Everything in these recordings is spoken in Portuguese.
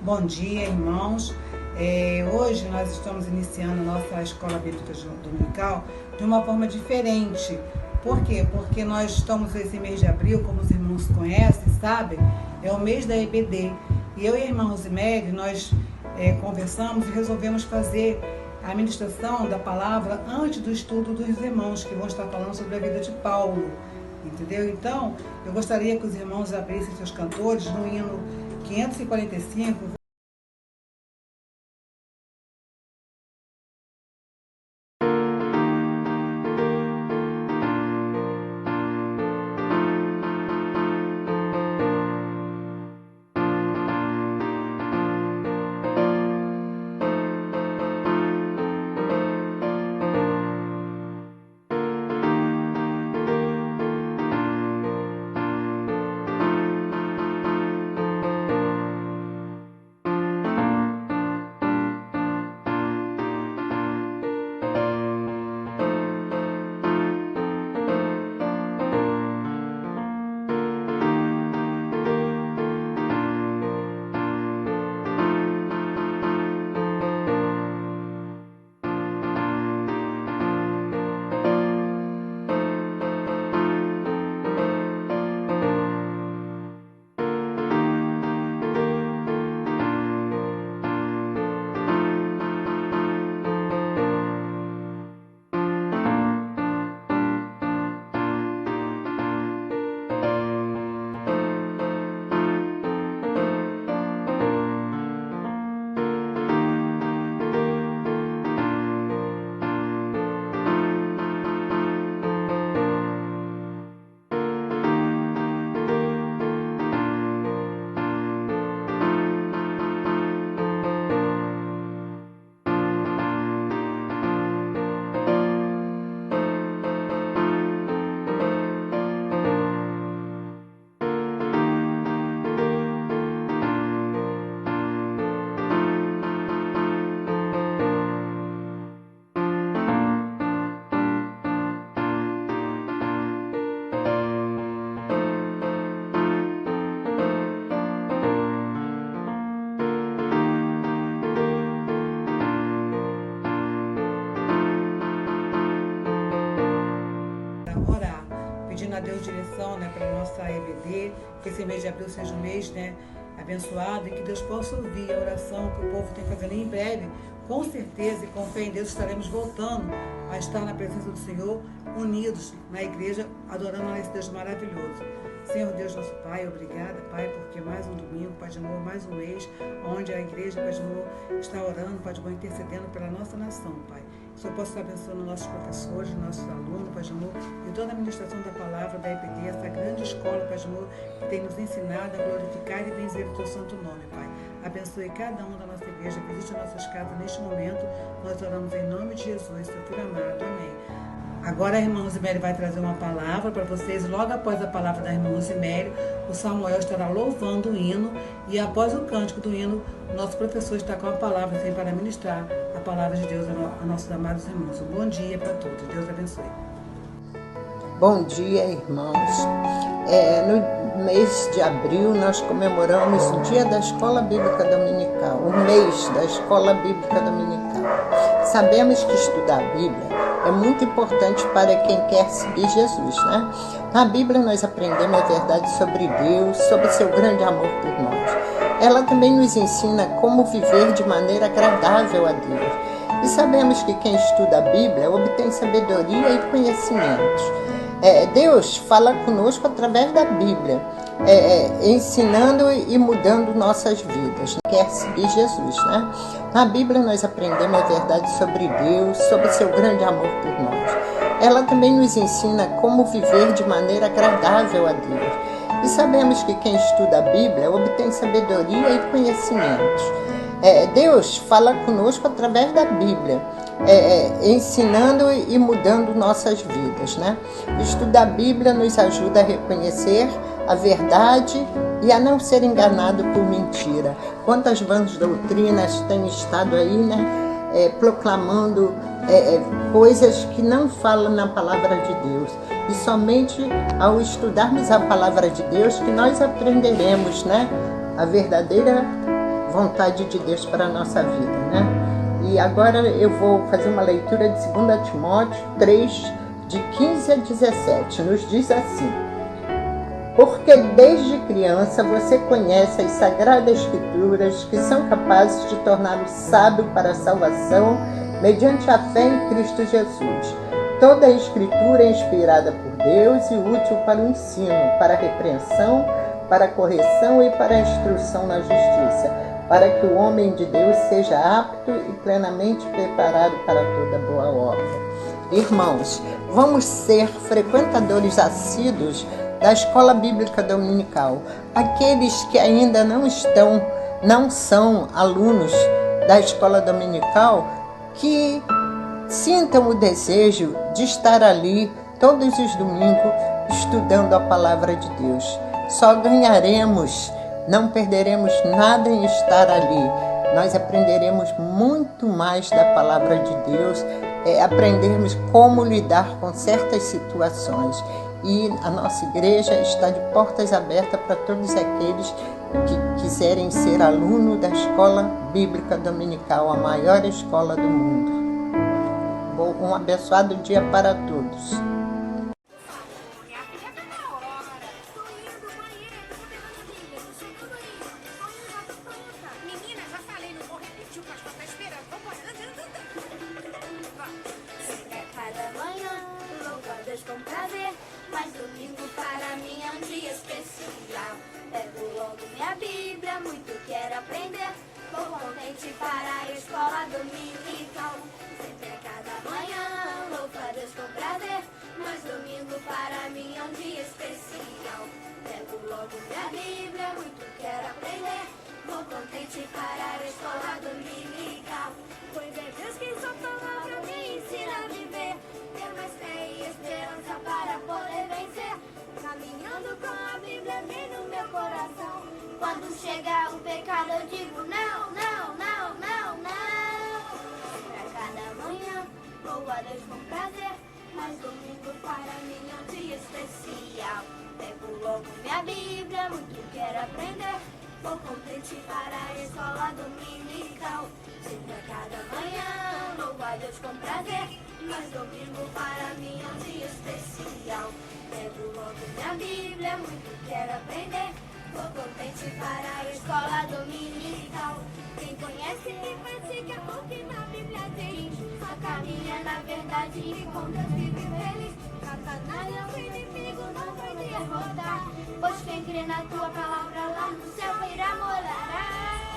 Bom dia, irmãos. Hoje nós estamos iniciando a nossa escola bíblica dominical de uma forma diferente. Por quê? Porque nós estamos nesse mês de abril, como os irmãos conhecem, sabem, é o mês da EBD. E eu e a irmã Rosemary, nós conversamos e resolvemos fazer a ministração da palavra antes do estudo dos irmãos, que vão estar falando sobre a vida de Paulo. Entendeu? Então, eu gostaria que os irmãos abrissem seus cantores no hino 545. Orar, pedindo a Deus direção, para a nossa EBD, que esse mês de abril seja um mês, abençoado, e que Deus possa ouvir a oração que o povo tem fazendo em breve. Com certeza e com fé em Deus estaremos voltando a estar na presença do Senhor, unidos na igreja, adorando a esse Deus maravilhoso. Senhor Deus, nosso Pai, obrigada, Pai, porque mais um domingo, Pai de amor, mais um mês, onde a igreja, Pai de amor, está orando, Pai de amor, intercedendo pela nossa nação, Pai. Que o Senhor possa estar abençoando nossos professores, nossos alunos, Pai de amor, e toda a administração da palavra da EBD, essa grande escola, Pai de amor, que tem nos ensinado a glorificar e benzer o teu santo nome, Pai. Abençoe cada um da nossa igreja, visite nossas casas neste momento. Nós oramos em nome de Jesus, seu Filho amado. Amém. Agora a irmã Rosemary vai trazer uma palavra para vocês. Logo após a palavra da irmã Rosemary, o Samuel estará louvando o hino, e após o cântico do hino, o nosso professor está com a palavra para ministrar a palavra de Deus a nossos amados irmãos. Um bom dia para todos. Deus abençoe. Bom dia, irmãos. No mês de abril nós comemoramos o Dia da Escola Bíblica Dominical, o mês da Escola Bíblica Dominical. Sabemos que estudar a Bíblia é muito importante para quem quer seguir Jesus, Na Bíblia nós aprendemos a verdade sobre Deus, sobre seu grande amor por nós. Ela também nos ensina como viver de maneira agradável a Deus. E sabemos que quem estuda a Bíblia obtém sabedoria e conhecimentos. Deus fala conosco através da Bíblia, ensinando e mudando nossas vidas. Quer seguir Jesus, Na Bíblia nós aprendemos a verdade sobre Deus, sobre seu grande amor por nós. Ela também nos ensina como viver de maneira agradável a Deus. E sabemos que quem estuda a Bíblia obtém sabedoria e conhecimentos. Deus fala conosco através da Bíblia, ensinando e mudando nossas vidas, Estudar a Bíblia nos ajuda a reconhecer a verdade e a não ser enganado por mentira. Quantas vãs doutrinas têm estado aí, proclamando coisas que não falam na palavra de Deus. E somente ao estudarmos a palavra de Deus que nós aprenderemos, a verdadeira vontade de Deus para a nossa vida, né? E agora eu vou fazer uma leitura de 2 Timóteo 3, de 15 a 17. Nos diz assim: porque desde criança você conhece as Sagradas Escrituras, que são capazes de torná-lo sábio para a salvação mediante a fé em Cristo Jesus. Toda a Escritura é inspirada por Deus e útil para o ensino, para a repreensão, para a correção e para a instrução na justiça, para que o homem de Deus seja apto e plenamente preparado para toda boa obra. Irmãos, vamos ser frequentadores assíduos da Escola Bíblica Dominical. Aqueles que ainda não são alunos da Escola Dominical, que sintam o desejo de estar ali todos os domingos estudando a Palavra de Deus. Só ganharemos, não perderemos nada em estar ali. Nós aprenderemos muito mais da Palavra de Deus, aprendermos como lidar com certas situações. E a nossa igreja está de portas abertas para todos aqueles que quiserem ser aluno da Escola Bíblica Dominical, a maior escola do mundo. Um abençoado dia para todos. Com prazer, mas domingo para mim é um dia especial. Pego logo minha Bíblia, muito quero aprender. Vou contente para a escola dominical. Sempre a cada manhã, louvo a Deus com prazer, mas domingo para mim é um dia especial. Pego logo minha Bíblia, muito quero aprender. Vou contente para a escola dominical. Pois é Deus que sua palavra me ensina a viver. Ter mais fé e esperança para poder vencer. Caminhando com a Bíblia bem no meu coração. Quando chega o pecado eu digo não, não, não, não, não. Pra cada manhã, louvo a Deus com prazer, mas domingo para mim é um dia especial. Pego logo minha Bíblia, muito quero aprender. Vou contente para a escola dominical. Sempre a cada manhã, louvo a Deus com prazer, mas domingo para mim é um dia especial. Pego logo minha Bíblia, muito quero aprender. Vou contente para a escola dominical. Quem conhece e pratica o que na Bíblia diz, só caminha na verdade e com Deus vive feliz. Satanás é o inimigo, não vai derrotar, pois quem crê na tua palavra lá no céu irá morar.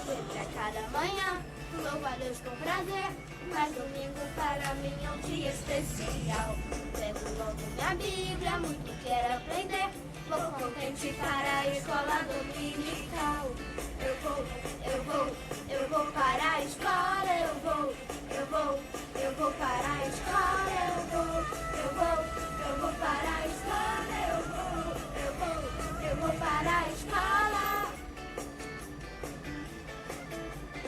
Sempre a cada manhã, louvo a Deus com prazer, mas domingo para mim é um dia especial. Pego logo minha Bíblia, muito quero aprender. Vou contente para a escola dominical. Eu vou para a escola. Eu vou para a escola. Eu vou para a escola. Eu vou para a escola.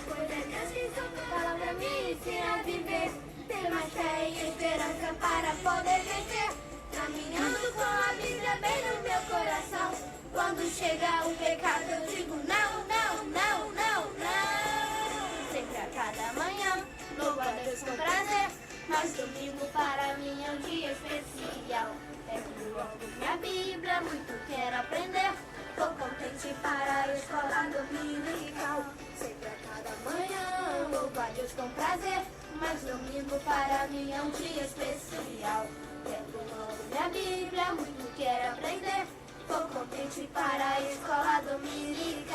Pois é Deus que sua palavra me ensina a viver. Ter mais fé e esperança para poder vencer. Caminhando com a Bíblia bem no meu coração. Quando chega o pecado eu digo não, não, não, não, não. Sempre a cada manhã, louvo a Deus com prazer, mas domingo para mim é um dia especial. Pego logo minha Bíblia, muito quero aprender. Vou contente para a escola dominical. Sempre a cada manhã, louvo a Deus com prazer, mas domingo para mim é um dia especial. Pego logo minha Bíblia, muito quero aprender. Vou contente para a escola dominical.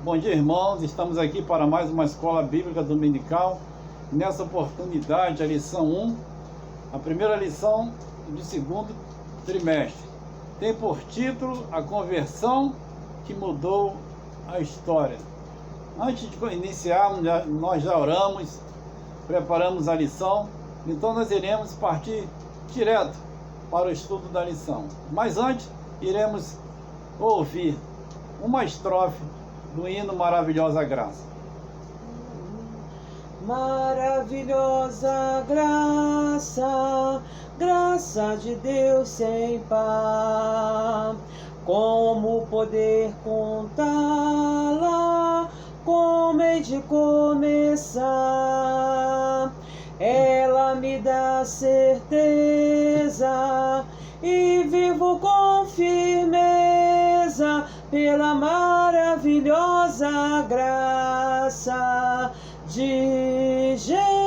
Bom dia, irmãos. Estamos aqui para mais uma escola bíblica dominical. Nessa oportunidade, a lição 1, a primeira lição do segundo trimestre, tem por título A Conversão que Mudou a História. Antes de iniciarmos, nós já oramos, preparamos a lição, então nós iremos partir direto para o estudo da lição. Mas antes, iremos ouvir uma estrofe do hino Maravilhosa Graça. Maravilhosa graça, graça de Deus sem par. Como poder contá-la? Como hei de começar? Ela me dá certeza e vivo com firmeza pela maravilhosa graça de Jesus.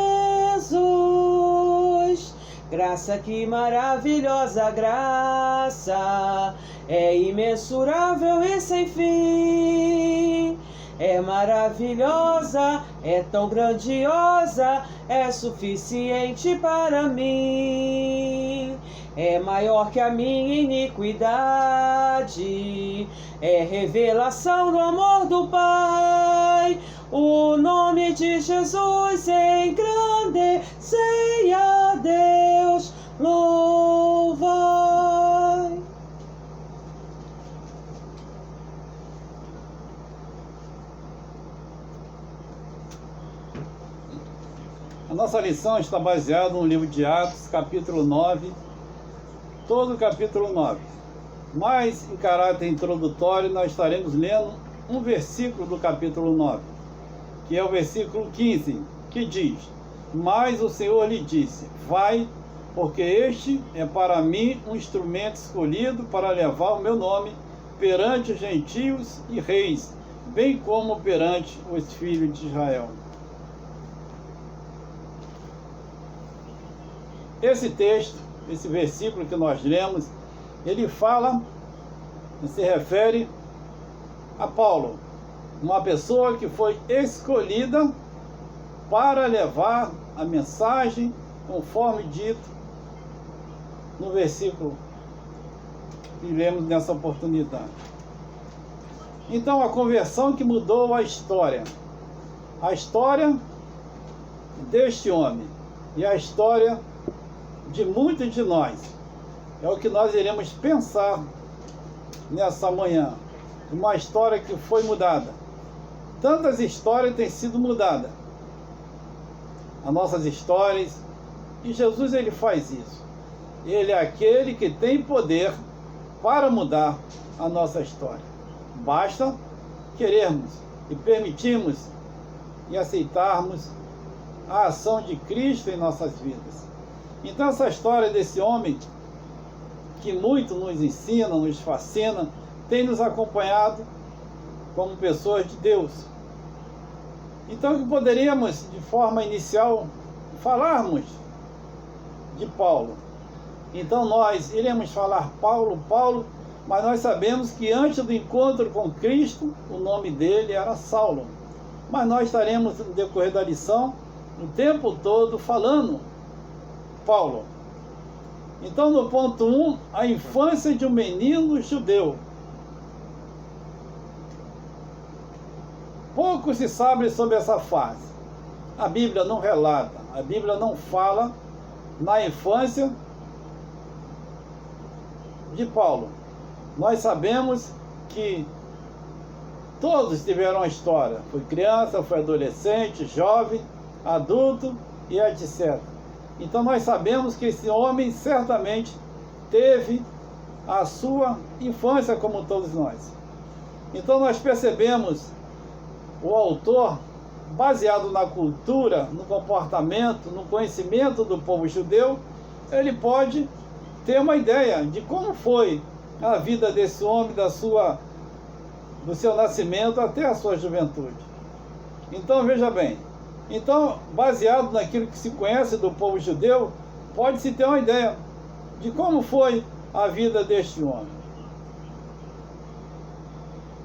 Graça, que maravilhosa graça, é imensurável e sem fim. É maravilhosa, é tão grandiosa, é suficiente para mim. É maior que a minha iniquidade, é revelação do amor do Pai. O nome de Jesus engrandecei a Deus, louvai. A nossa lição está baseada no livro de Atos, capítulo 9, todo o capítulo 9. Mas, em caráter introdutório, nós estaremos lendo um versículo do capítulo 9, que é o versículo 15, que diz: Mas o Senhor lhe disse, vai, porque este é para mim um instrumento escolhido para levar o meu nome perante os gentios e reis, bem como perante os filhos de Israel. Esse texto, esse versículo que nós lemos, ele se refere a Paulo, uma pessoa que foi escolhida para levar a mensagem, conforme dito no versículo que lemos nessa oportunidade. Então, a conversão que mudou a história deste homem e a história de muitos de nós, é o que nós iremos pensar nessa manhã. Uma história que foi mudada. Tantas histórias têm sido mudadas, as nossas histórias, e Jesus, ele faz isso. Ele é aquele que tem poder para mudar a nossa história. Basta querermos e permitirmos e aceitarmos a ação de Cristo em nossas vidas. Então, essa história desse homem, que muito nos ensina, nos fascina, tem nos acompanhado como pessoas de Deus. Então, que poderíamos, de forma inicial, falarmos de Paulo. Então, nós iremos falar Paulo, mas nós sabemos que antes do encontro com Cristo, o nome dele era Saulo. Mas nós estaremos, no decorrer da lição, o tempo todo falando Paulo. Então, no ponto 1, a infância de um menino judeu. Pouco se sabe sobre essa fase. A Bíblia não relata, a Bíblia não fala na infância de Paulo. Nós sabemos que todos tiveram uma história. Foi criança, foi adolescente, jovem, adulto e etc. Então nós sabemos que esse homem certamente teve a sua infância como todos nós. Então nós percebemos o autor, baseado na cultura, no comportamento, no conhecimento do povo judeu, ele pode ter uma ideia de como foi a vida desse homem, do seu nascimento até a sua juventude. Então veja bem, baseado naquilo que se conhece do povo judeu, pode-se ter uma ideia de como foi a vida deste homem.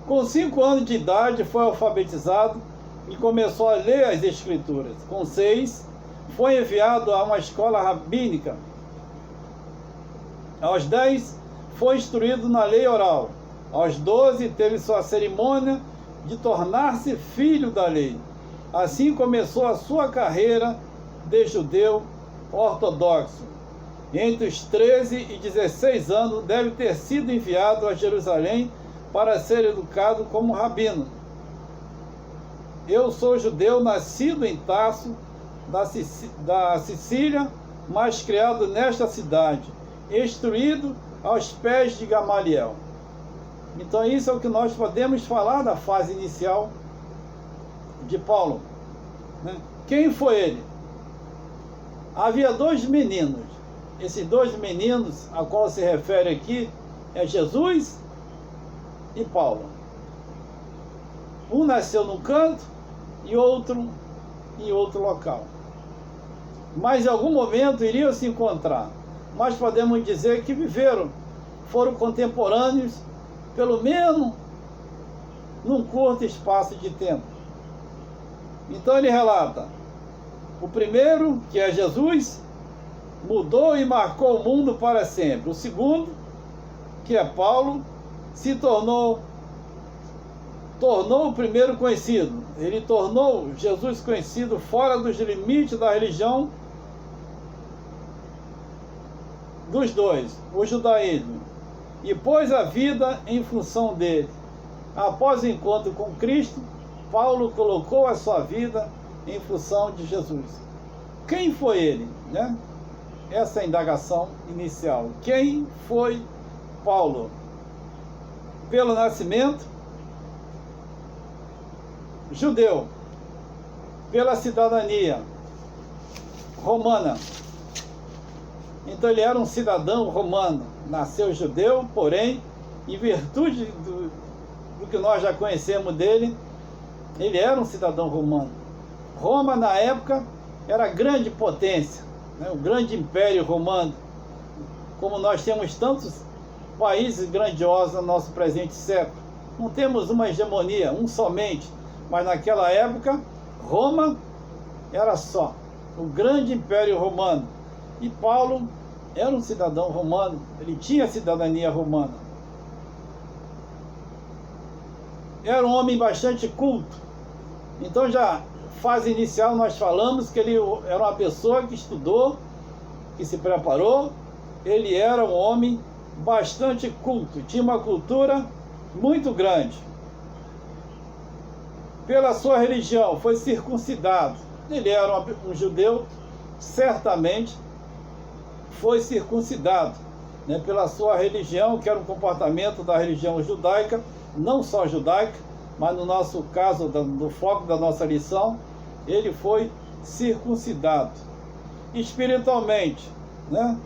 Com 5 anos de idade foi alfabetizado e começou a ler as Escrituras. Com 6, foi enviado a uma escola rabínica. Aos 10, foi instruído na lei oral. Aos 12, teve sua cerimônia de tornar-se filho da lei. Assim começou a sua carreira de judeu ortodoxo. Entre os 13 e 16 anos, deve ter sido enviado a Jerusalém para ser educado como rabino. Eu sou judeu, nascido em Tarso, da Sicília, mas criado nesta cidade, instruído aos pés de Gamaliel. Então isso é o que nós podemos falar da fase inicial de Paulo, né? Quem foi ele? Havia dois meninos. Esses dois meninos a qual se refere aqui é Jesus e Paulo. Um nasceu num canto e outro em outro local. Mas em algum momento iriam se encontrar. Mas podemos dizer que foram contemporâneos, pelo menos num curto espaço de tempo. Então ele relata: o primeiro, que é Jesus, mudou e marcou o mundo para sempre. O segundo, que é Paulo, se tornou o primeiro conhecido. Ele tornou Jesus conhecido fora dos limites da religião dos dois, o judaísmo, e pôs a vida em função dele. Após o encontro com Cristo, Paulo colocou a sua vida em função de Jesus. Quem foi ele, né? Essa é a indagação inicial. Quem foi Paulo? Pelo nascimento, judeu. Pela cidadania, romana. Então ele era um cidadão romano. Nasceu judeu, porém, em virtude do que nós já conhecemos dele, ele era um cidadão romano. Roma, na época, era a grande potência, né? O grande império romano. Como nós temos tantos países grandiosos no nosso presente século. Não temos uma hegemonia, um somente. Mas naquela época, Roma era só o grande império romano. E Paulo era um cidadão romano, ele tinha cidadania romana. Era um homem bastante culto. Então já, fase inicial, nós falamos que ele era uma pessoa que estudou, que se preparou. Ele era um homem bastante culto, tinha uma cultura muito grande. Pela sua religião, foi circuncidado. Ele era um judeu, certamente foi circuncidado, né, pela sua religião, que era um comportamento da religião judaica, não só judaica, mas no nosso caso, no foco da nossa lição, ele foi circuncidado. Espiritualmente, né,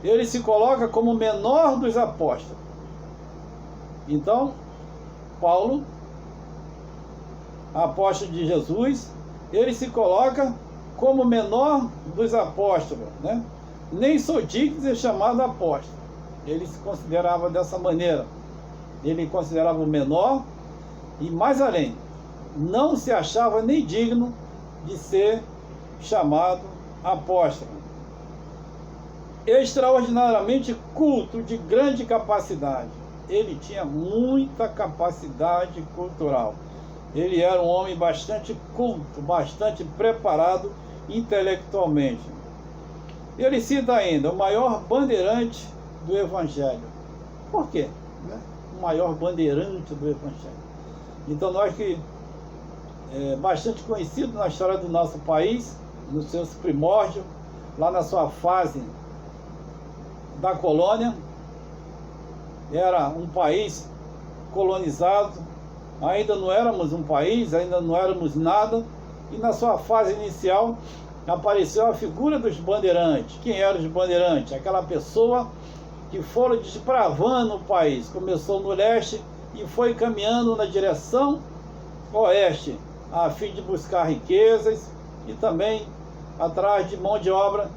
ele se coloca como o menor dos apóstolos. Então, Paulo, apóstolo de Jesus, ele se coloca como o menor dos apóstolos, né? Nem sou digno de ser chamado apóstolo. Ele se considerava dessa maneira. Ele considerava o menor e, mais além, não se achava nem digno de ser chamado apóstolo. Extraordinariamente culto, de grande capacidade. Ele tinha muita capacidade cultural. Ele era um homem bastante culto, bastante preparado intelectualmente. Ele cita ainda o maior bandeirante do Evangelho. Por quê? O maior bandeirante do Evangelho. Então nós que bastante conhecido na história do nosso país, nos seus primórdios, lá na sua fase da colônia, era um país colonizado, ainda não éramos um país, ainda não éramos nada, e na sua fase inicial apareceu a figura dos bandeirantes. Quem eram os bandeirantes? Aquela pessoa que foram desbravando o país. Começou no leste e foi caminhando na direção oeste, a fim de buscar riquezas e também atrás de mão de obra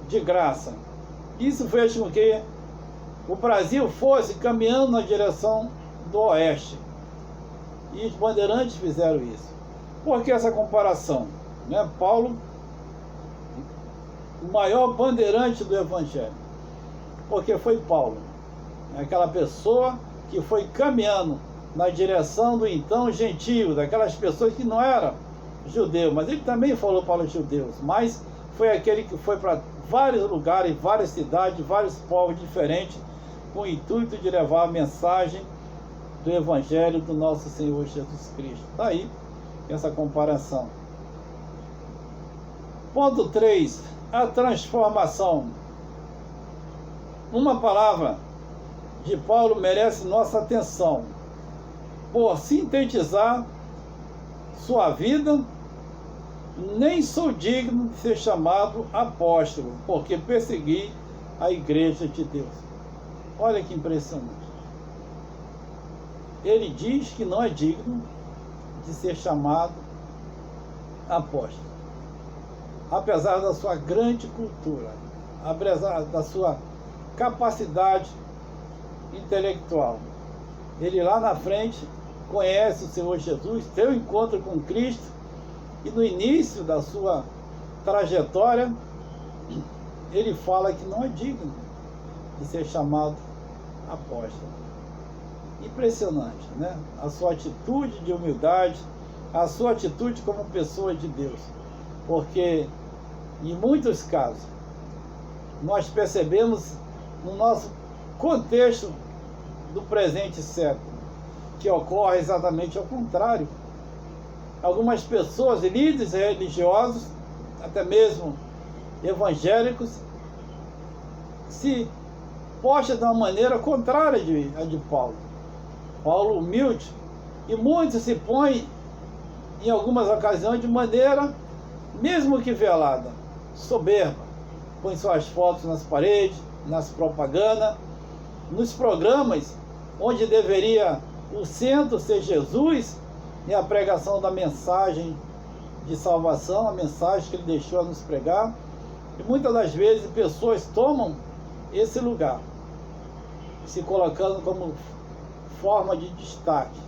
de graça. Isso fez com que o Brasil fosse caminhando na direção do oeste. E os bandeirantes fizeram isso. Por que essa comparação? Né? Paulo, o maior bandeirante do Evangelho. Porque foi Paulo, aquela pessoa que foi caminhando na direção do então gentio, daquelas pessoas que não eram judeus, mas ele também falou para os judeus, mas foi aquele que foi para vários lugares, várias cidades, vários povos diferentes, com o intuito de levar a mensagem do Evangelho do nosso Senhor Jesus Cristo. Daí essa comparação. Ponto 3. A transformação. Uma palavra de Paulo merece nossa atenção, por sintetizar sua vida. Nem sou digno de ser chamado apóstolo, porque persegui a igreja de Deus. Olha que impressionante. Ele diz que não é digno de ser chamado apóstolo, apesar da sua grande cultura, apesar da sua capacidade intelectual. Ele lá na frente conhece o Senhor Jesus, tem um encontro com Cristo, e no início da sua trajetória, ele fala que não é digno de ser chamado apóstolo. Impressionante, né? A sua atitude de humildade, a sua atitude como pessoa de Deus. Porque, em muitos casos, nós percebemos no nosso contexto do presente século que ocorre exatamente ao contrário. Algumas pessoas, líderes religiosos, até mesmo evangélicos, se postam de uma maneira contrária a de Paulo. Paulo humilde, e muitos se põem, em algumas ocasiões, de maneira, mesmo que velada, soberba. Põe suas fotos nas paredes, nas propagandas, nos programas, onde deveria o centro ser Jesus, e a pregação da mensagem de salvação, a mensagem que ele deixou a nos pregar. E muitas das vezes pessoas tomam esse lugar, se colocando como forma de destaque,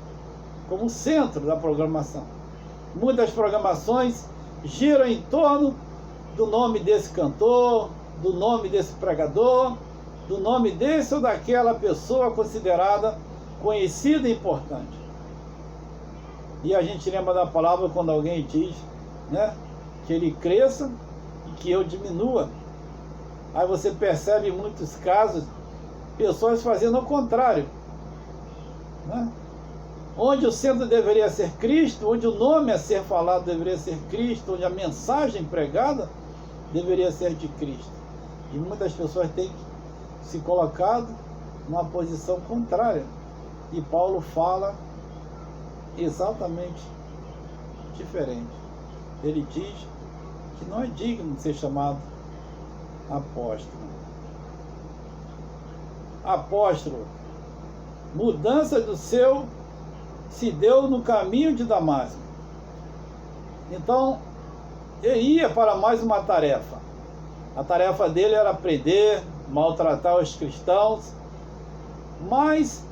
como centro da programação. Muitas programações giram em torno do nome desse cantor, do nome desse pregador, do nome desse ou daquela pessoa considerada conhecida e importante. E a gente lembra da palavra quando alguém diz, né, que ele cresça e que eu diminua. Aí você percebe em muitos casos pessoas fazendo o contrário, né? Onde o centro deveria ser Cristo, onde o nome a ser falado deveria ser Cristo, onde a mensagem pregada deveria ser de Cristo. E muitas pessoas têm se colocado numa posição contrária. E Paulo fala exatamente diferente. Ele diz que não é digno de ser chamado apóstolo. Apóstolo, mudança do seu se deu no caminho de Damasco. Então, ele ia para mais uma tarefa. A tarefa dele era prender, maltratar os cristãos, mas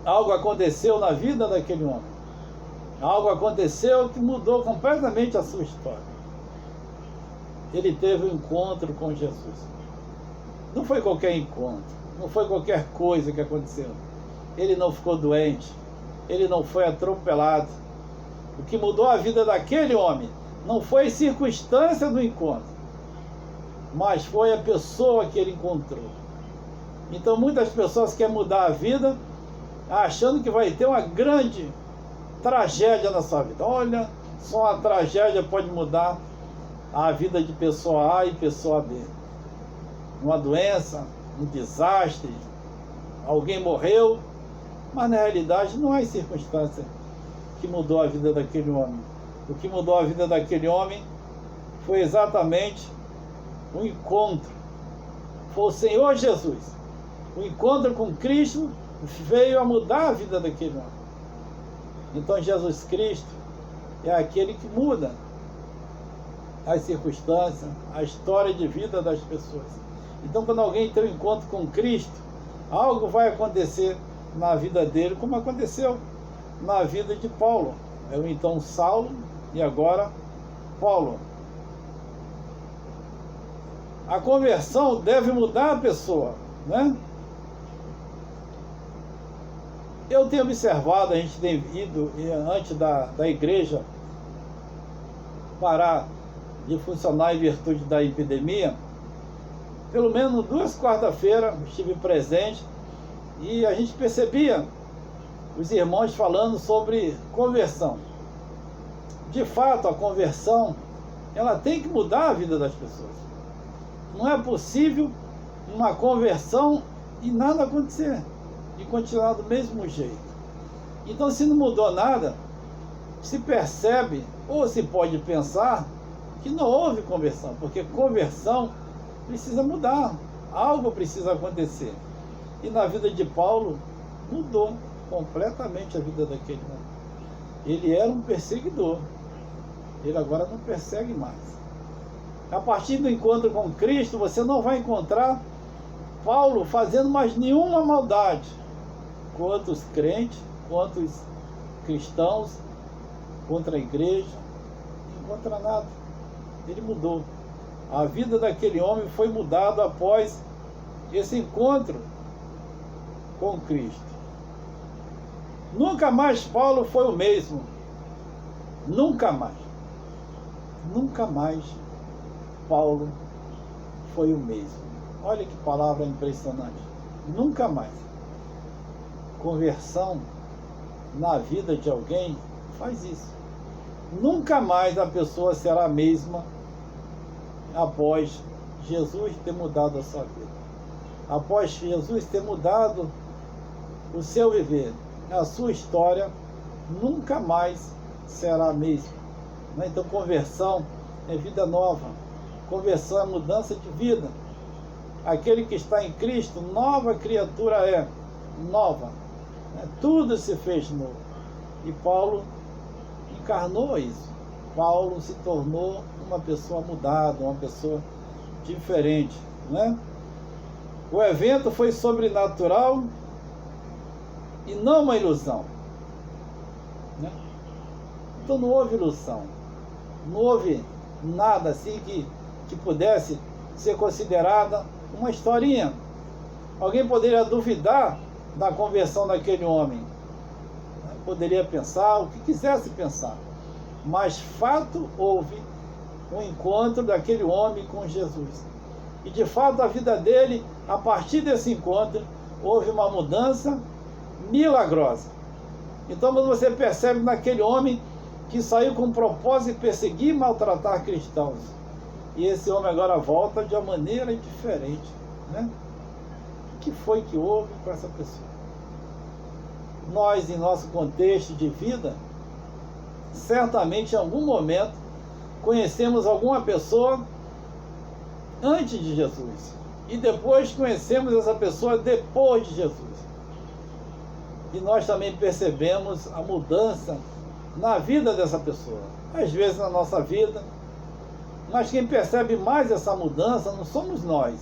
algo aconteceu na vida daquele homem. Algo aconteceu que mudou completamente a sua história. Ele teve um encontro com Jesus. Não foi qualquer encontro, não foi qualquer coisa que aconteceu. Ele não ficou doente, ele não foi atropelado. O que mudou a vida daquele homem não foi a circunstância do encontro, mas foi a pessoa que ele encontrou. Então muitas pessoas querem mudar a vida achando que vai ter uma grande tragédia na sua vida. Olha, só uma tragédia pode mudar a vida de pessoa A e pessoa B. Uma doença, um desastre, alguém morreu, mas na realidade não é circunstância que mudou a vida daquele homem. O que mudou a vida daquele homem foi exatamente o encontro. Foi o Senhor Jesus. O encontro com Cristo veio a mudar a vida daquele homem. Então Jesus Cristo é aquele que muda as circunstâncias, a história de vida das pessoas. Então quando alguém tem um encontro com Cristo, algo vai acontecer na vida dele, como aconteceu na vida de Paulo. Eu então Saulo e agora Paulo. A conversão deve mudar a pessoa, né? Eu tenho observado, a gente tem ido antes da igreja parar de funcionar em virtude da epidemia, pelo menos 2 quarta-feiras estive presente e a gente percebia os irmãos falando sobre conversão. de fato, a conversão, ela tem que mudar a vida das pessoas. Não é possível uma conversão e nada acontecer, e continuar do mesmo jeito. Então, se não mudou nada, se percebe, ou se pode pensar, que não houve conversão, porque conversão precisa mudar, algo precisa acontecer. E na vida de Paulo, mudou completamente a vida daquele homem. Ele era um perseguidor, ele agora não persegue mais. A partir do encontro com Cristo, você não vai encontrar Paulo fazendo mais nenhuma maldade contra os crentes, contra os cristãos, contra a igreja, não contra nada. Ele mudou. A vida daquele homem foi mudada após esse encontro com Cristo. Nunca mais Paulo foi o mesmo. Nunca mais. Nunca mais Paulo foi o mesmo. Olha que palavra impressionante. Nunca mais. Conversão na vida de alguém faz isso. Nunca mais a pessoa será a mesma após Jesus ter mudado a sua vida. Após Jesus ter mudado o seu viver, a sua história nunca mais será a mesma. Então, conversão é vida nova. Conversão é mudança de vida. Aquele que está em Cristo, nova criatura é. Nova. Tudo se fez novo. E Paulo encarnou isso. Paulo se tornou uma pessoa mudada, uma pessoa diferente, né? O evento foi sobrenatural e não uma ilusão, né? Então não houve ilusão, não houve nada assim que pudesse ser considerada uma historinha. Alguém poderia duvidar da conversão daquele homem, poderia pensar o que quisesse pensar, mas fato houve um encontro daquele homem com Jesus. E de fato a vida dele, a partir desse encontro, houve uma mudança milagrosa. Então você percebe naquele homem que saiu com o propósito de perseguir e maltratar cristãos. E esse homem agora volta de uma maneira diferente, né? O que foi que houve com essa pessoa? Nós, em nosso contexto de vida, certamente em algum momento conhecemos alguma pessoa antes de Jesus e depois conhecemos essa pessoa depois de Jesus. E nós também percebemos a mudança na vida dessa pessoa, às vezes na nossa vida, mas quem percebe mais essa mudança não somos nós.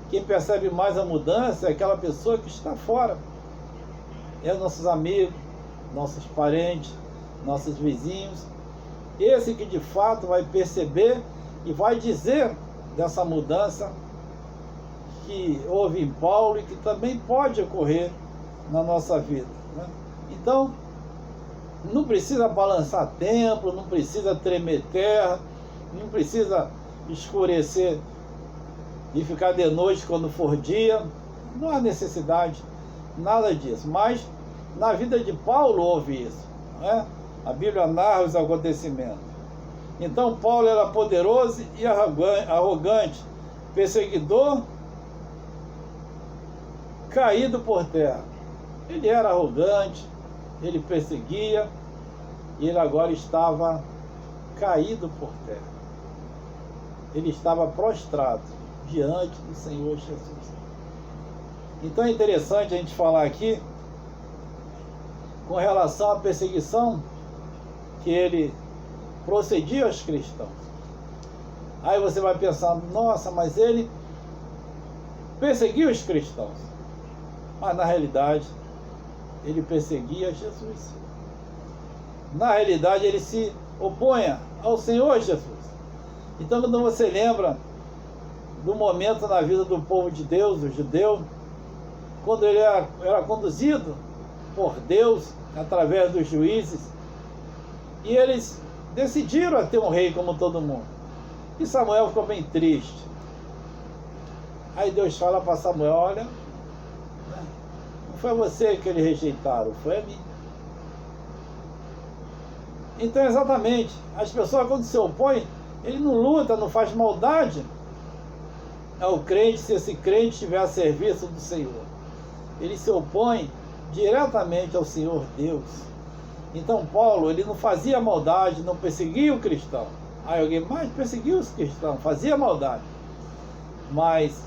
Quem percebe mais a mudança é aquela pessoa que está fora. É nossos amigos, nossos parentes, nossos vizinhos. Esse que de fato vai perceber e vai dizer dessa mudança que houve em Paulo e que também pode ocorrer na nossa vida, né? Então, não precisa balançar templo, não precisa tremer terra, não precisa escurecer e ficar de noite quando for dia. Não há necessidade, nada disso. Mas na vida de Paulo houve isso, né? A Bíblia narra os acontecimentos. Então Paulo era poderoso e arrogante, perseguidor, caído por terra. Ele era arrogante, ele perseguia, e ele agora estava caído por terra. Ele estava prostrado diante do Senhor Jesus. Então é interessante a gente falar aqui com relação à perseguição que ele procedia aos cristãos. Aí você vai pensar, nossa, mas ele perseguia os cristãos. Mas na realidade, ele perseguia Jesus. Na realidade, ele se opunha ao Senhor Jesus. Então, quando você lembra do momento na vida do povo de Deus, o judeu, quando ele era conduzido por Deus através dos juízes, e eles decidiram a ter um rei como todo mundo. E Samuel ficou bem triste. Aí Deus fala para Samuel, olha, não foi você que eles rejeitaram, foi a mim. Então, exatamente, as pessoas quando se opõem, ele não luta, não faz maldade ao crente, se esse crente estiver a serviço do Senhor. Ele se opõe diretamente ao Senhor Deus. Então Paulo, ele não fazia maldade, não perseguia o cristão. Aí alguém mais perseguia os cristãos, fazia maldade. Mas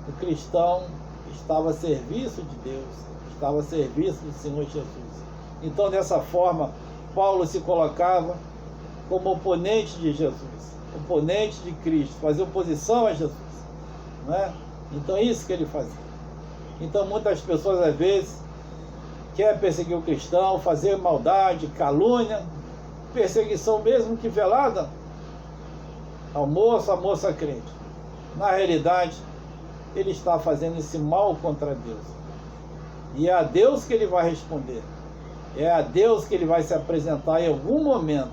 o cristão estava a serviço de Deus, estava a serviço do Senhor Jesus. Então, dessa forma, Paulo se colocava como oponente de Jesus, oponente de Cristo, fazia oposição a Jesus, não é? Então, isso que ele fazia. Então, muitas pessoas, às vezes, querem perseguir o cristão, fazer maldade, calúnia, perseguição mesmo que velada ao moço, à moça crente. Na realidade, ele está fazendo esse mal contra Deus. E é a Deus que ele vai responder. É a Deus que ele vai se apresentar em algum momento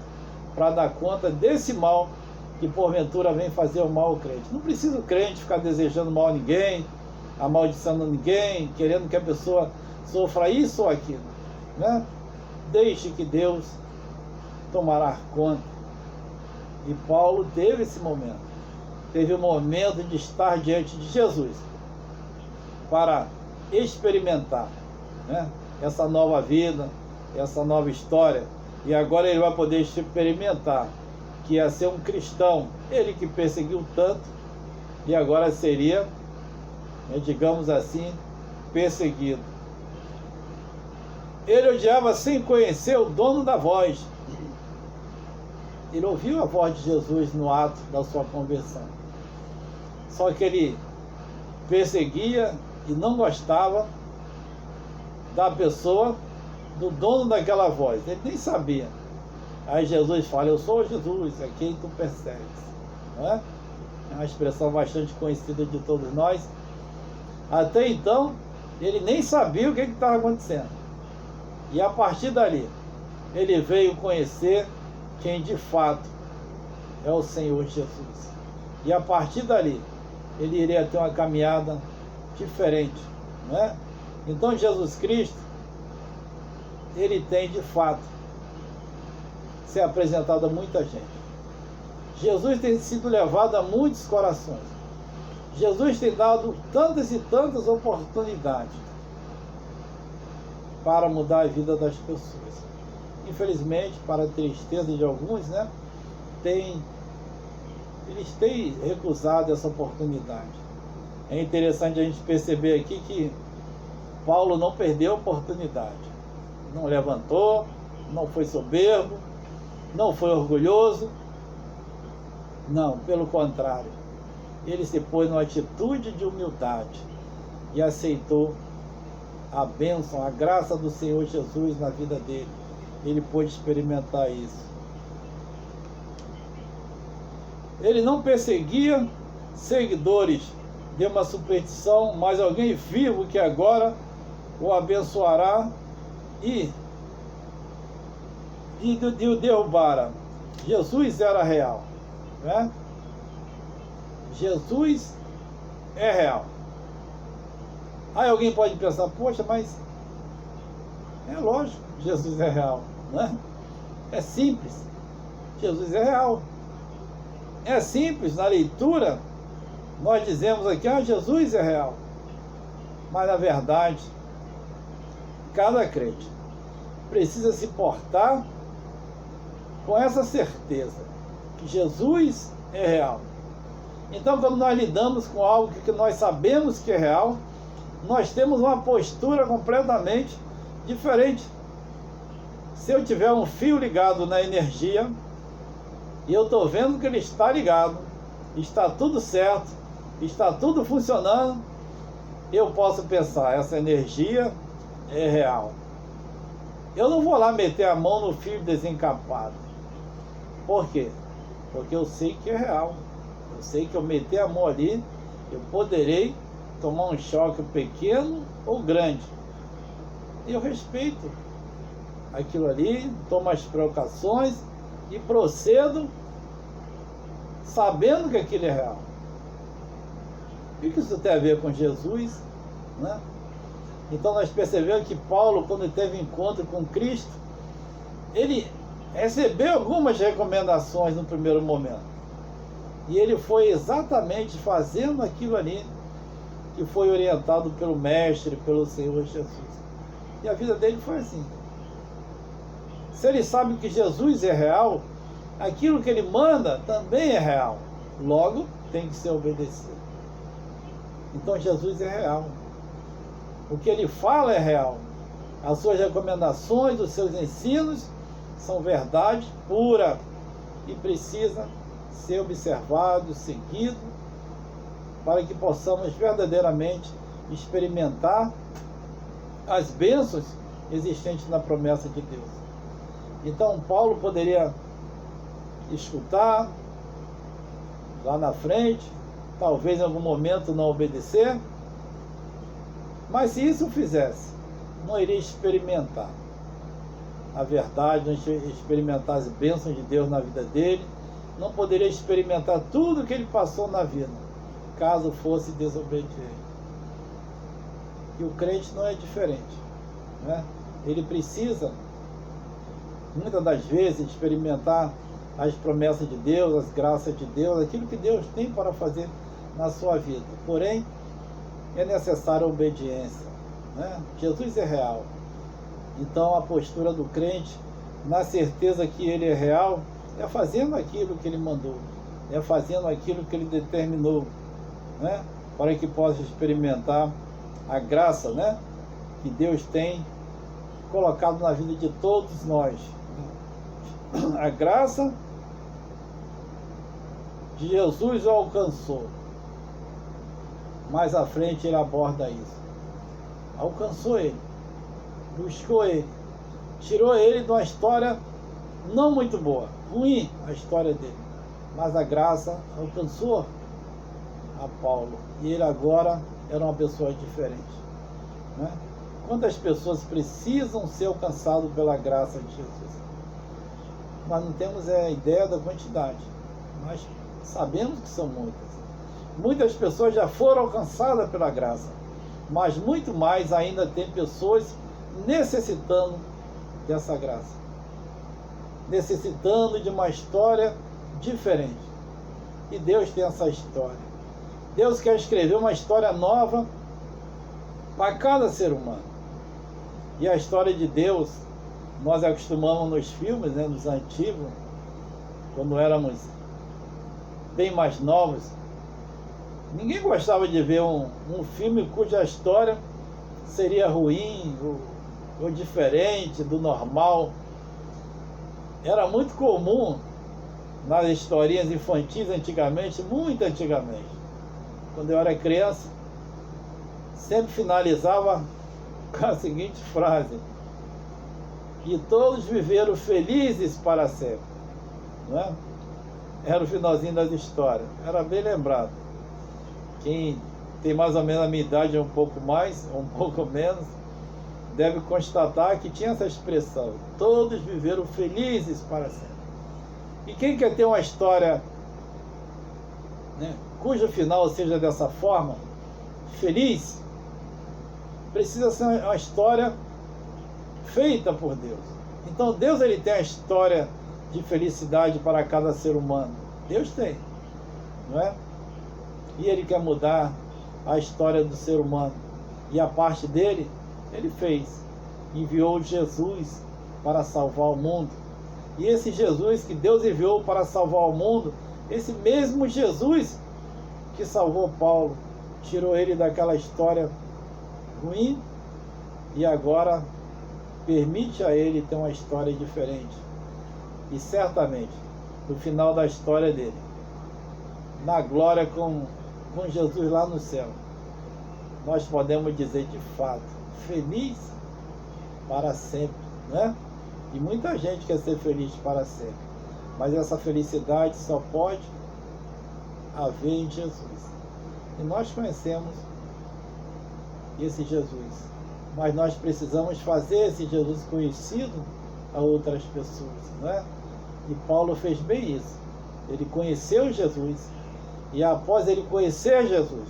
para dar conta desse mal que porventura vem fazer o mal ao crente. Não precisa o crente ficar desejando mal a ninguém, amaldiçoando ninguém, querendo que a pessoa sofra isso ou aquilo, né? Deixe que Deus tomará conta. E Paulo teve esse momento. Teve o momento de estar diante de Jesus para experimentar, né, essa nova vida, essa nova história. E agora ele vai poder experimentar que ia ser um cristão, ele que perseguiu tanto, e agora seria, digamos assim, perseguido. Ele odiava sem conhecer o dono da voz. Ele ouviu a voz de Jesus no ato da sua conversão. Só que ele perseguia e não gostava da pessoa, do dono daquela voz. Ele nem sabia. Aí Jesus fala: eu sou Jesus, a quem tu persegues. Não é? É uma expressão bastante conhecida de todos nós. Até então, ele nem sabia o que estava acontecendo. E a partir dali, ele veio conhecer quem de fato é o Senhor Jesus. E a partir dali, ele iria ter uma caminhada diferente, não é? Então Jesus Cristo, ele tem de fato se apresentado a muita gente. Jesus tem sido levado a muitos corações. Jesus tem dado tantas e tantas oportunidades para mudar a vida das pessoas. Infelizmente, para a tristeza de alguns, né, eles têm recusado essa oportunidade. É interessante a gente perceber aqui que Paulo não perdeu a oportunidade. Não levantou, não foi soberbo, não foi orgulhoso. Não, pelo contrário. Ele se pôs numa atitude de humildade e aceitou a bênção, a graça do Senhor Jesus na vida dele. Ele pôde experimentar isso. Ele não perseguia seguidores de uma superstição, mas alguém vivo que agora o abençoará e o derrubará. Jesus era real, né? Jesus é real. Aí alguém pode pensar: poxa, mas é lógico, Jesus é real, né? É simples. Jesus é real. É simples, na leitura nós dizemos aqui: Jesus é real. Mas na verdade, cada crente precisa se portar com essa certeza que Jesus é real. Então, quando nós lidamos com algo que nós sabemos que é real, nós temos uma postura completamente diferente. Se eu tiver um fio ligado na energia e eu estou vendo que ele está ligado, está tudo certo, está tudo funcionando, eu posso pensar: essa energia é real. Eu não vou lá meter a mão no fio desencapado. Por quê? Porque eu sei que é real. Eu sei que eu meter a mão ali, eu poderei tomar um choque pequeno ou grande. E eu respeito aquilo ali, tomo as precauções e procedo sabendo que aquilo é real. O que isso tem a ver com Jesus, né? Então nós percebemos que Paulo, quando teve encontro com Cristo, ele recebeu algumas recomendações no primeiro momento. E ele foi exatamente fazendo aquilo ali que foi orientado pelo Mestre, pelo Senhor Jesus. E a vida dele foi assim. Se ele sabe que Jesus é real, aquilo que ele manda também é real. Logo, tem que ser obedecido. Então Jesus é real. O que ele fala é real. As suas recomendações, os seus ensinos são verdade pura e precisa ser observado, seguido, para que possamos verdadeiramente experimentar as bênçãos existentes na promessa de Deus. Então Paulo poderia escutar lá na frente, talvez em algum momento não obedecer, mas se isso fizesse, não iria experimentar a verdade, não experimentar as bênçãos de Deus na vida dele, não poderia experimentar tudo que ele passou na vida, caso fosse desobediente. E o crente não é diferente, né? Ele precisa, muitas das vezes, experimentar as promessas de Deus, as graças de Deus, aquilo que Deus tem para fazer na sua vida. Porém, é necessária a obediência, né? Jesus é real. Então a postura do crente, na certeza que ele é real, é fazendo aquilo que ele mandou, é fazendo aquilo que ele determinou, né? Para que possa experimentar a graça, né? Que Deus tem colocado na vida de todos nós. A graça de Jesus o alcançou. Mais à frente ele aborda isso. Alcançou ele, buscou ele, tirou ele de uma história não muito boa, ruim a história dele, mas a graça alcançou a Paulo e ele agora era uma pessoa diferente, né? Quantas pessoas precisam ser alcançadas pela graça de Jesus? Nós não temos a ideia da quantidade, mas sabemos que são muitas. Muitas pessoas já foram alcançadas pela graça, mas muito mais ainda tem pessoas necessitando dessa graça, necessitando de uma história diferente. E Deus tem essa história. Deus quer escrever uma história nova para cada ser humano. E a história de Deus, nós acostumamos nos filmes, né, nos antigos, quando éramos bem mais novos, ninguém gostava de ver um filme cuja história seria ruim ou diferente do normal. Era muito comum nas historinhas infantis antigamente, muito antigamente, quando eu era criança, sempre finalizava com a seguinte frase: e todos viveram felizes para sempre, não é? Era o finalzinho das histórias, era bem lembrado. Quem tem mais ou menos a minha idade, um pouco mais, ou um pouco menos, deve constatar que tinha essa expressão: todos viveram felizes para sempre. E quem quer ter uma história, né, cujo final seja dessa forma, feliz, precisa ser uma história feita por Deus. Então Deus, ele tem a história de felicidade para cada ser humano. Deus tem, não é? E ele quer mudar a história do ser humano. E a parte dele, ele fez. Enviou Jesus para salvar o mundo. E esse Jesus que Deus enviou para salvar o mundo, esse mesmo Jesus que salvou Paulo, tirou ele daquela história ruim e agora permite a ele ter uma história diferente. E certamente, no final da história dele, na glória com Jesus lá no céu, nós podemos dizer de fato: feliz para sempre, né? E muita gente quer ser feliz para sempre, mas essa felicidade só pode haver em Jesus. E nós conhecemos esse Jesus, mas nós precisamos fazer esse Jesus conhecido a outras pessoas, não é? E Paulo fez bem isso. Ele conheceu Jesus, e após ele conhecer Jesus,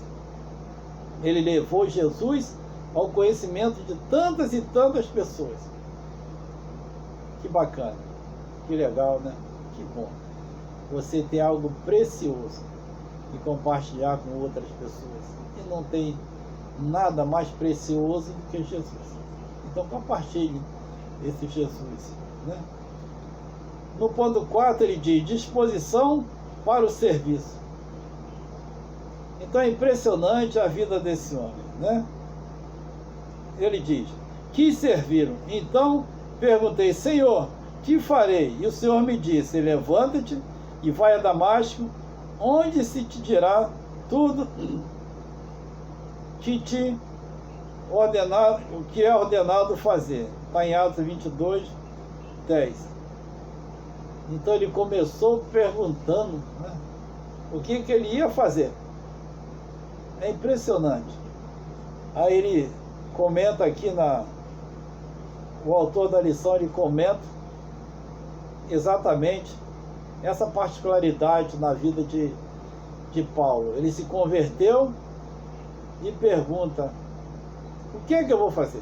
ele levou Jesus ao conhecimento de tantas e tantas pessoas. Que bacana! Que legal, né? Que bom. Você tem algo precioso e compartilhar com outras pessoas. E não tem nada mais precioso do que Jesus. Então compartilhe esse Jesus, né? No ponto 4 ele diz, disposição para o serviço. Então é impressionante a vida desse homem, né? Ele diz, que serviram. Então perguntei, Senhor, que farei? E o Senhor me disse, levanta-te e vai a Damasco, onde se te dirá tudo que te ordenar, o que é ordenado fazer. Está em Atos 22, 10. Então ele começou perguntando, né, o que ele ia fazer. É impressionante. Aí ele comenta aqui, o autor da lição, ele comenta exatamente essa particularidade na vida de Paulo. Ele se converteu e pergunta, o que é que eu vou fazer?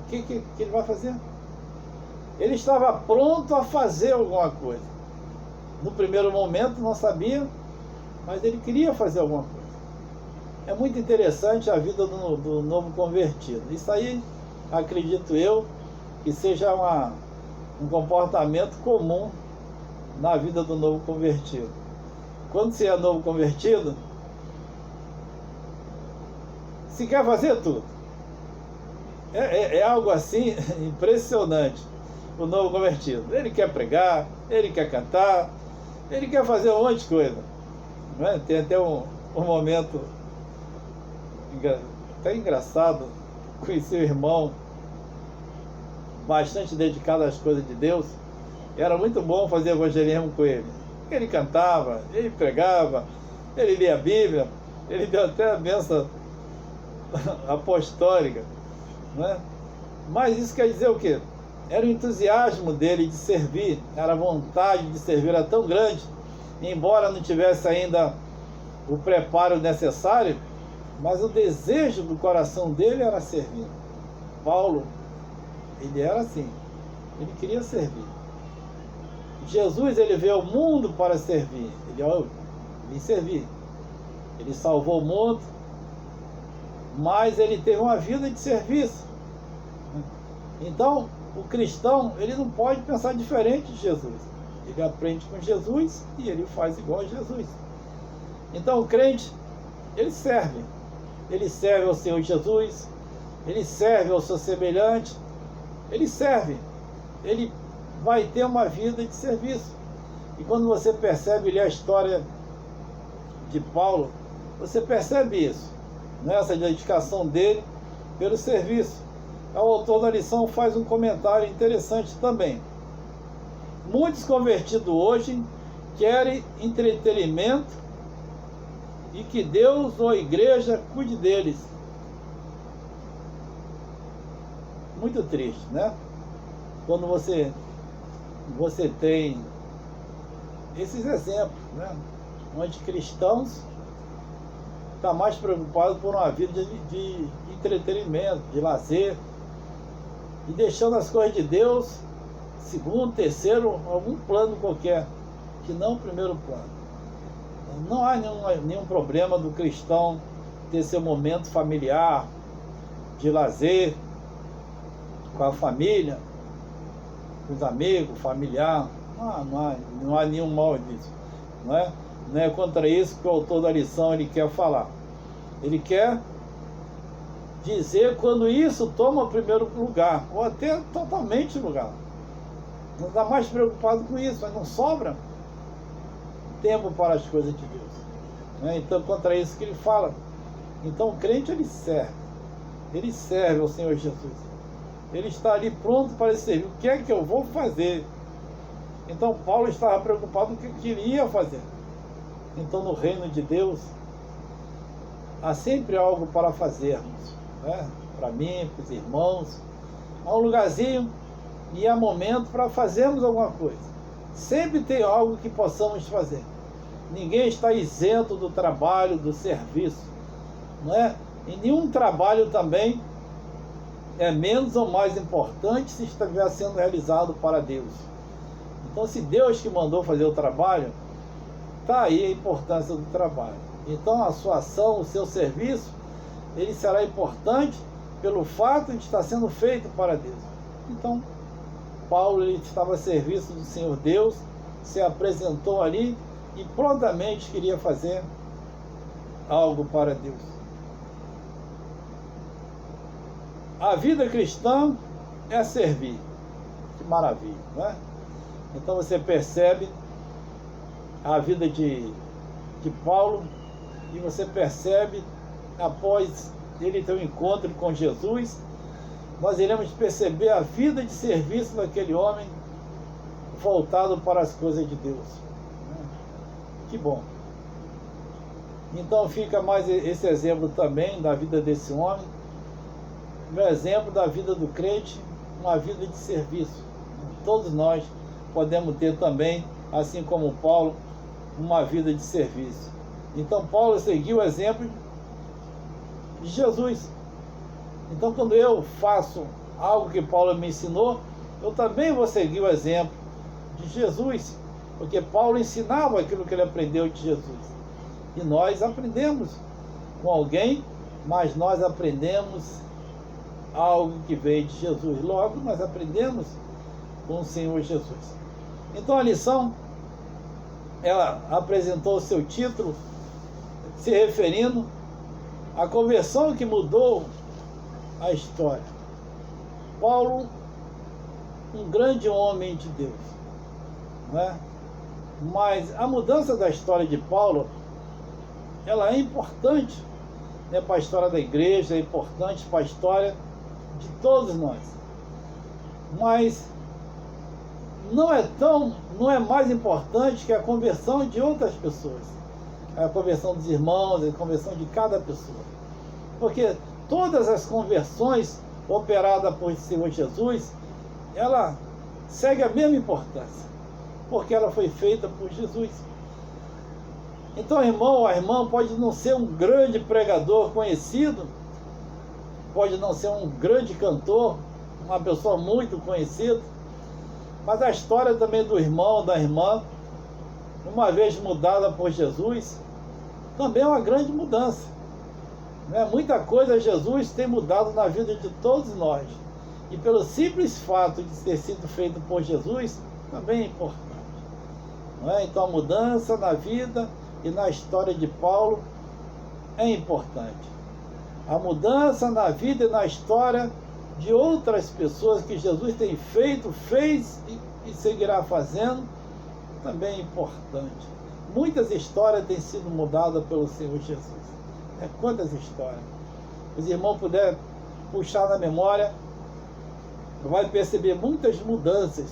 O que ele vai fazer? Ele estava pronto a fazer alguma coisa. No primeiro momento não sabia, mas ele queria fazer alguma coisa. É muito interessante a vida do novo convertido. Isso aí, acredito eu, que seja um comportamento comum na vida do novo convertido. Quando você é novo convertido, se quer fazer tudo. É algo assim impressionante. O novo convertido, ele quer pregar, ele quer cantar, ele quer fazer um monte de coisa, não é? Tem até um momento até engraçado. Conheci um irmão bastante dedicado às coisas de Deus. Era muito bom fazer evangelismo com ele. Ele cantava, ele pregava, ele lia a Bíblia, ele deu até a bênção apostólica, não é? Mas isso quer dizer o quê? Era o entusiasmo dele de servir, era a vontade de servir, era tão grande, embora não tivesse ainda o preparo necessário, mas o desejo do coração dele era servir. Paulo, ele era assim, ele queria servir. Jesus, ele veio ao mundo para servir, ele vim servir. Ele salvou o mundo, mas ele teve uma vida de serviço. Então, o cristão, ele não pode pensar diferente de Jesus. Ele aprende com Jesus e ele faz igual a Jesus. Então, o crente, ele serve. Ele serve ao Senhor Jesus, ele serve ao seu semelhante, ele serve. Ele vai ter uma vida de serviço. E quando você percebe ali a história de Paulo, você percebe isso, nessa dedicação dele pelo serviço. O autor da lição faz um comentário interessante também. Muitos convertidos hoje querem entretenimento e que Deus ou a igreja cuide deles. Muito triste, né? Quando você tem esses exemplos, né? Onde cristãos estão mais preocupados por uma vida de entretenimento, de lazer, e deixando as coisas de Deus, segundo, terceiro, algum plano qualquer, que não o primeiro plano. Não há nenhum problema do cristão ter seu momento familiar, de lazer, com a família, com os amigos, familiar. Não há nenhum mal disso. Não é contra isso que o autor da lição ele quer falar. Ele quer dizer quando isso toma o primeiro lugar, ou até totalmente lugar. Não está mais preocupado com isso, mas não sobra tempo para as coisas de Deus. Então, contra isso que ele fala. Então, o crente, ele serve ao Senhor Jesus. Ele está ali pronto para servir. O que é que eu vou fazer? Então, Paulo estava preocupado com o que ele ia fazer. Então, no reino de Deus, há sempre algo para fazermos, né? Para mim, para os irmãos. Há um lugarzinho e há momento para fazermos alguma coisa. Sempre tem algo que possamos fazer. Ninguém está isento do trabalho, do serviço, não é? E nenhum trabalho também é menos ou mais importante se estiver sendo realizado para Deus. Então, se Deus que mandou fazer o trabalho, está aí a importância do trabalho. Então, a sua ação, o seu serviço, ele será importante pelo fato de estar sendo feito para Deus. Então, Paulo, ele estava a serviço do Senhor Deus, se apresentou ali e prontamente queria fazer algo para Deus. A vida cristã é servir. Que maravilha, não é? Então você percebe a vida de Paulo e você percebe, após ele ter um encontro com Jesus, nós iremos perceber a vida de serviço daquele homem voltado para as coisas de Deus. Que bom. Então fica mais esse exemplo também da vida desse homem, o exemplo da vida do crente, uma vida de serviço. Todos nós podemos ter também, assim como Paulo, uma vida de serviço. Então Paulo seguiu o exemplo de Jesus. Então, quando eu faço algo que Paulo me ensinou, eu também vou seguir o exemplo de Jesus, porque Paulo ensinava aquilo que ele aprendeu de Jesus. E nós aprendemos com alguém, mas nós aprendemos algo que veio de Jesus. Logo, nós aprendemos com o Senhor Jesus. Então, a lição, ela apresentou o seu título, se referindo à conversão que mudou a história. Paulo, um grande homem de Deus, não é? Mas a mudança da história de Paulo, ela é importante, né, para a história da igreja, é importante para a história de todos nós. Mas não é mais importante que a conversão de outras pessoas, a conversão dos irmãos, a conversão de cada pessoa. Porque todas as conversões operadas por Senhor Jesus, ela segue a mesma importância, porque ela foi feita por Jesus. Então, irmão ou irmã pode não ser um grande pregador conhecido, pode não ser um grande cantor, uma pessoa muito conhecida, mas a história também do irmão, da irmã, uma vez mudada por Jesus, também é uma grande mudança. Muita coisa Jesus tem mudado na vida de todos nós. E pelo simples fato de ter sido feito por Jesus, também é importante. Então a mudança na vida e na história de Paulo é importante. A mudança na vida e na história de outras pessoas que Jesus tem feito, fez e seguirá fazendo, também é importante. Muitas histórias têm sido mudadas pelo Senhor Jesus. Quantas histórias? Os irmãos puderem puxar na memória, vai perceber muitas mudanças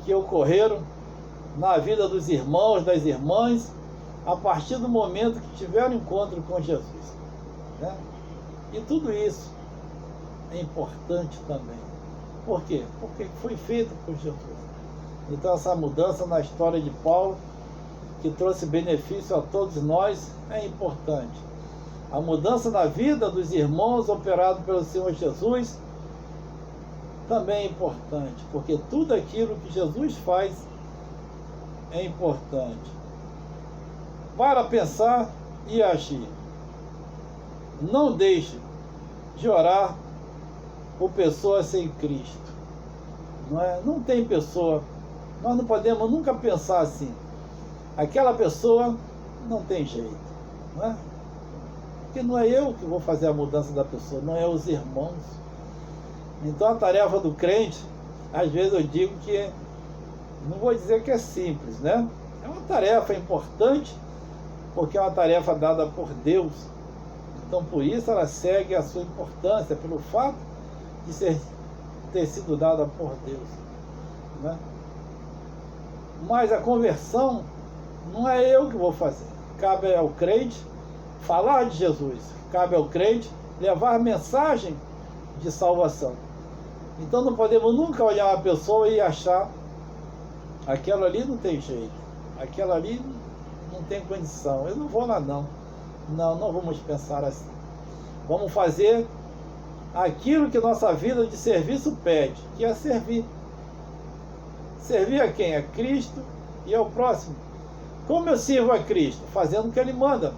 que ocorreram na vida dos irmãos, das irmãs, a partir do momento que tiveram encontro com Jesus. E tudo isso é importante também. Por quê? Porque foi feito por Jesus. Então essa mudança na história de Paulo, que trouxe benefício a todos nós, é importante. A mudança na vida dos irmãos operado pelo Senhor Jesus também é importante, porque tudo aquilo que Jesus faz é importante. Para pensar e agir. Não deixe de orar por pessoas sem Cristo. Não tem pessoa, nós não podemos nunca pensar assim, aquela pessoa não tem jeito, porque não é eu que vou fazer a mudança da pessoa, não é os irmãos. Então a tarefa do crente, às vezes eu digo que, não vou dizer que é simples, É uma tarefa importante, porque é uma tarefa dada por Deus. Então por isso ela segue a sua importância, pelo fato de ter sido dada por Deus. Mas a conversão não é eu que vou fazer. Cabe ao crente falar de Jesus. Cabe ao crente levar a mensagem de salvação. Então não podemos nunca olhar uma pessoa e achar aquela ali não tem jeito, aquela ali não tem condição, eu não vou lá não. Não vamos pensar assim. Vamos fazer aquilo que nossa vida de serviço pede, que é servir. Servir a quem? A Cristo e ao próximo. Como eu sirvo a Cristo? Fazendo o que Ele manda.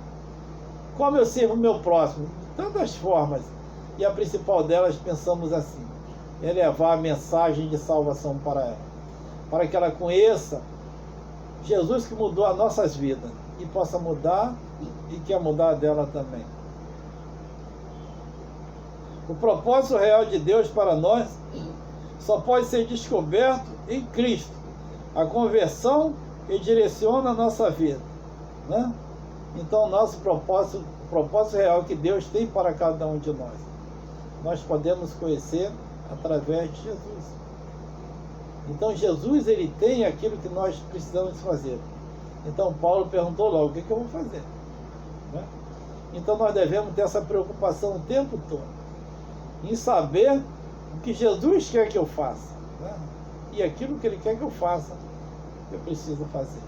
Como eu sirvo o meu próximo? De tantas formas. E a principal delas, pensamos assim, é levar a mensagem de salvação para ela. Para que ela conheça Jesus que mudou as nossas vidas e possa mudar e quer mudar dela também. O propósito real de Deus para nós só pode ser descoberto em Cristo. A conversão que direciona a nossa vida, né? Então, nosso propósito, o propósito real que Deus tem para cada um de nós podemos conhecer através de Jesus. Então, Jesus, ele tem aquilo que nós precisamos fazer. Então, Paulo perguntou logo, o que eu vou fazer? Né? Então, nós devemos ter essa preocupação o tempo todo, em saber o que Jesus quer que eu faça, né? E aquilo que Ele quer que eu faça, eu preciso fazer.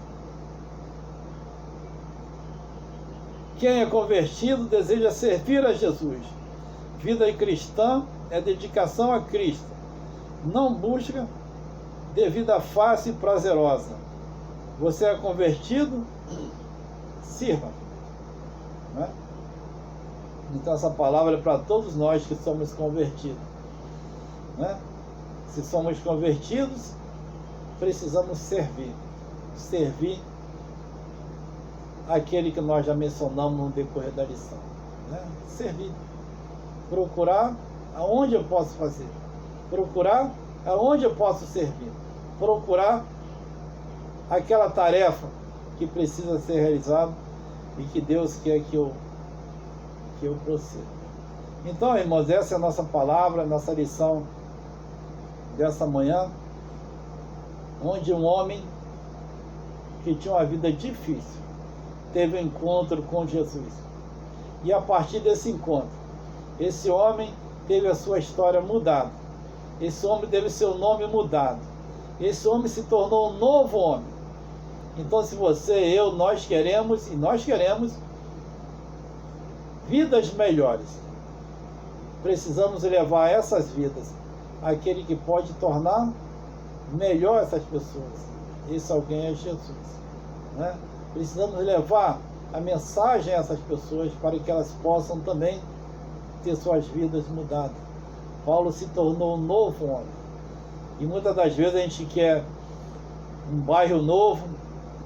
Quem é convertido deseja servir a Jesus. Vida cristã é dedicação a Cristo. Não busca de vida fácil e prazerosa. Você é convertido? Sirva. Né? Então essa palavra é para todos nós que somos convertidos. Né? Se somos convertidos, precisamos servir. Servir aquele que nós já mencionamos no decorrer da lição. Né? Servir. Procurar aonde eu posso fazer. Procurar aonde eu posso servir. Procurar aquela tarefa que precisa ser realizada e que Deus quer que eu proceda. Então, irmãos, essa é a nossa palavra, a nossa lição dessa manhã, onde um homem que tinha uma vida difícil teve um encontro com Jesus. E a partir desse encontro, esse homem teve a sua história mudada. Esse homem teve seu nome mudado. Esse homem se tornou um novo homem. Então, se você, eu, nós queremos vidas melhores, precisamos levar essas vidas àquele que pode tornar melhor essas pessoas. Esse alguém é Jesus. Né? Precisamos levar a mensagem a essas pessoas para que elas possam também ter suas vidas mudadas. Paulo se tornou um novo homem. E muitas das vezes a gente quer um bairro novo,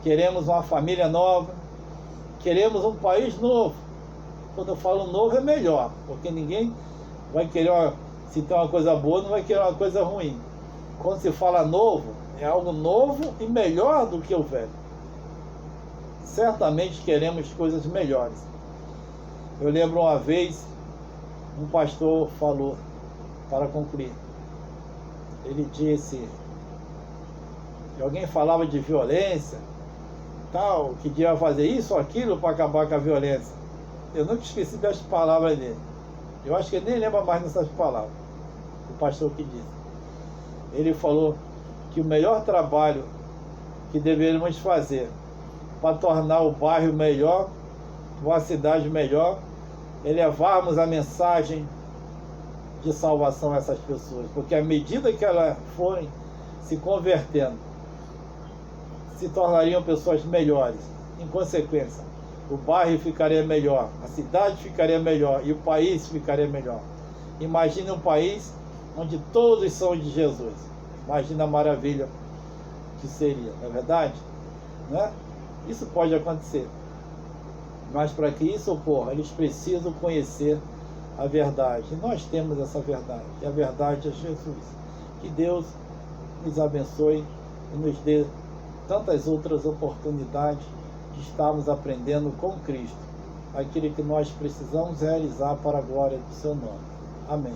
queremos uma família nova, queremos um país novo. Quando eu falo novo é melhor, porque ninguém vai querer, se tem uma coisa boa, não vai querer uma coisa ruim. Quando se fala novo, é algo novo e melhor do que o velho. Certamente queremos coisas melhores. Eu lembro uma vez, um pastor falou, para concluir, ele disse que alguém falava de violência, tal, que devia fazer isso ou aquilo para acabar com a violência. Eu nunca esqueci das palavras dele. Eu acho que ele nem lembra mais dessas palavras, o pastor que disse. Ele falou que o melhor trabalho que deveríamos fazer para tornar o bairro melhor, uma cidade melhor, é levarmos a mensagem de salvação a essas pessoas, porque à medida que elas forem se convertendo, se tornariam pessoas melhores. Em consequência, o bairro ficaria melhor, a cidade ficaria melhor e o país ficaria melhor. Imagine um país onde todos são de Jesus. Imagina a maravilha que seria, não é verdade? Né? Isso pode acontecer. Mas para que isso ocorra, eles precisam conhecer a verdade. E nós temos essa verdade. E a verdade é Jesus. Que Deus nos abençoe e nos dê tantas outras oportunidades de estarmos aprendendo com Cristo aquilo que nós precisamos realizar para a glória do seu nome. Amém.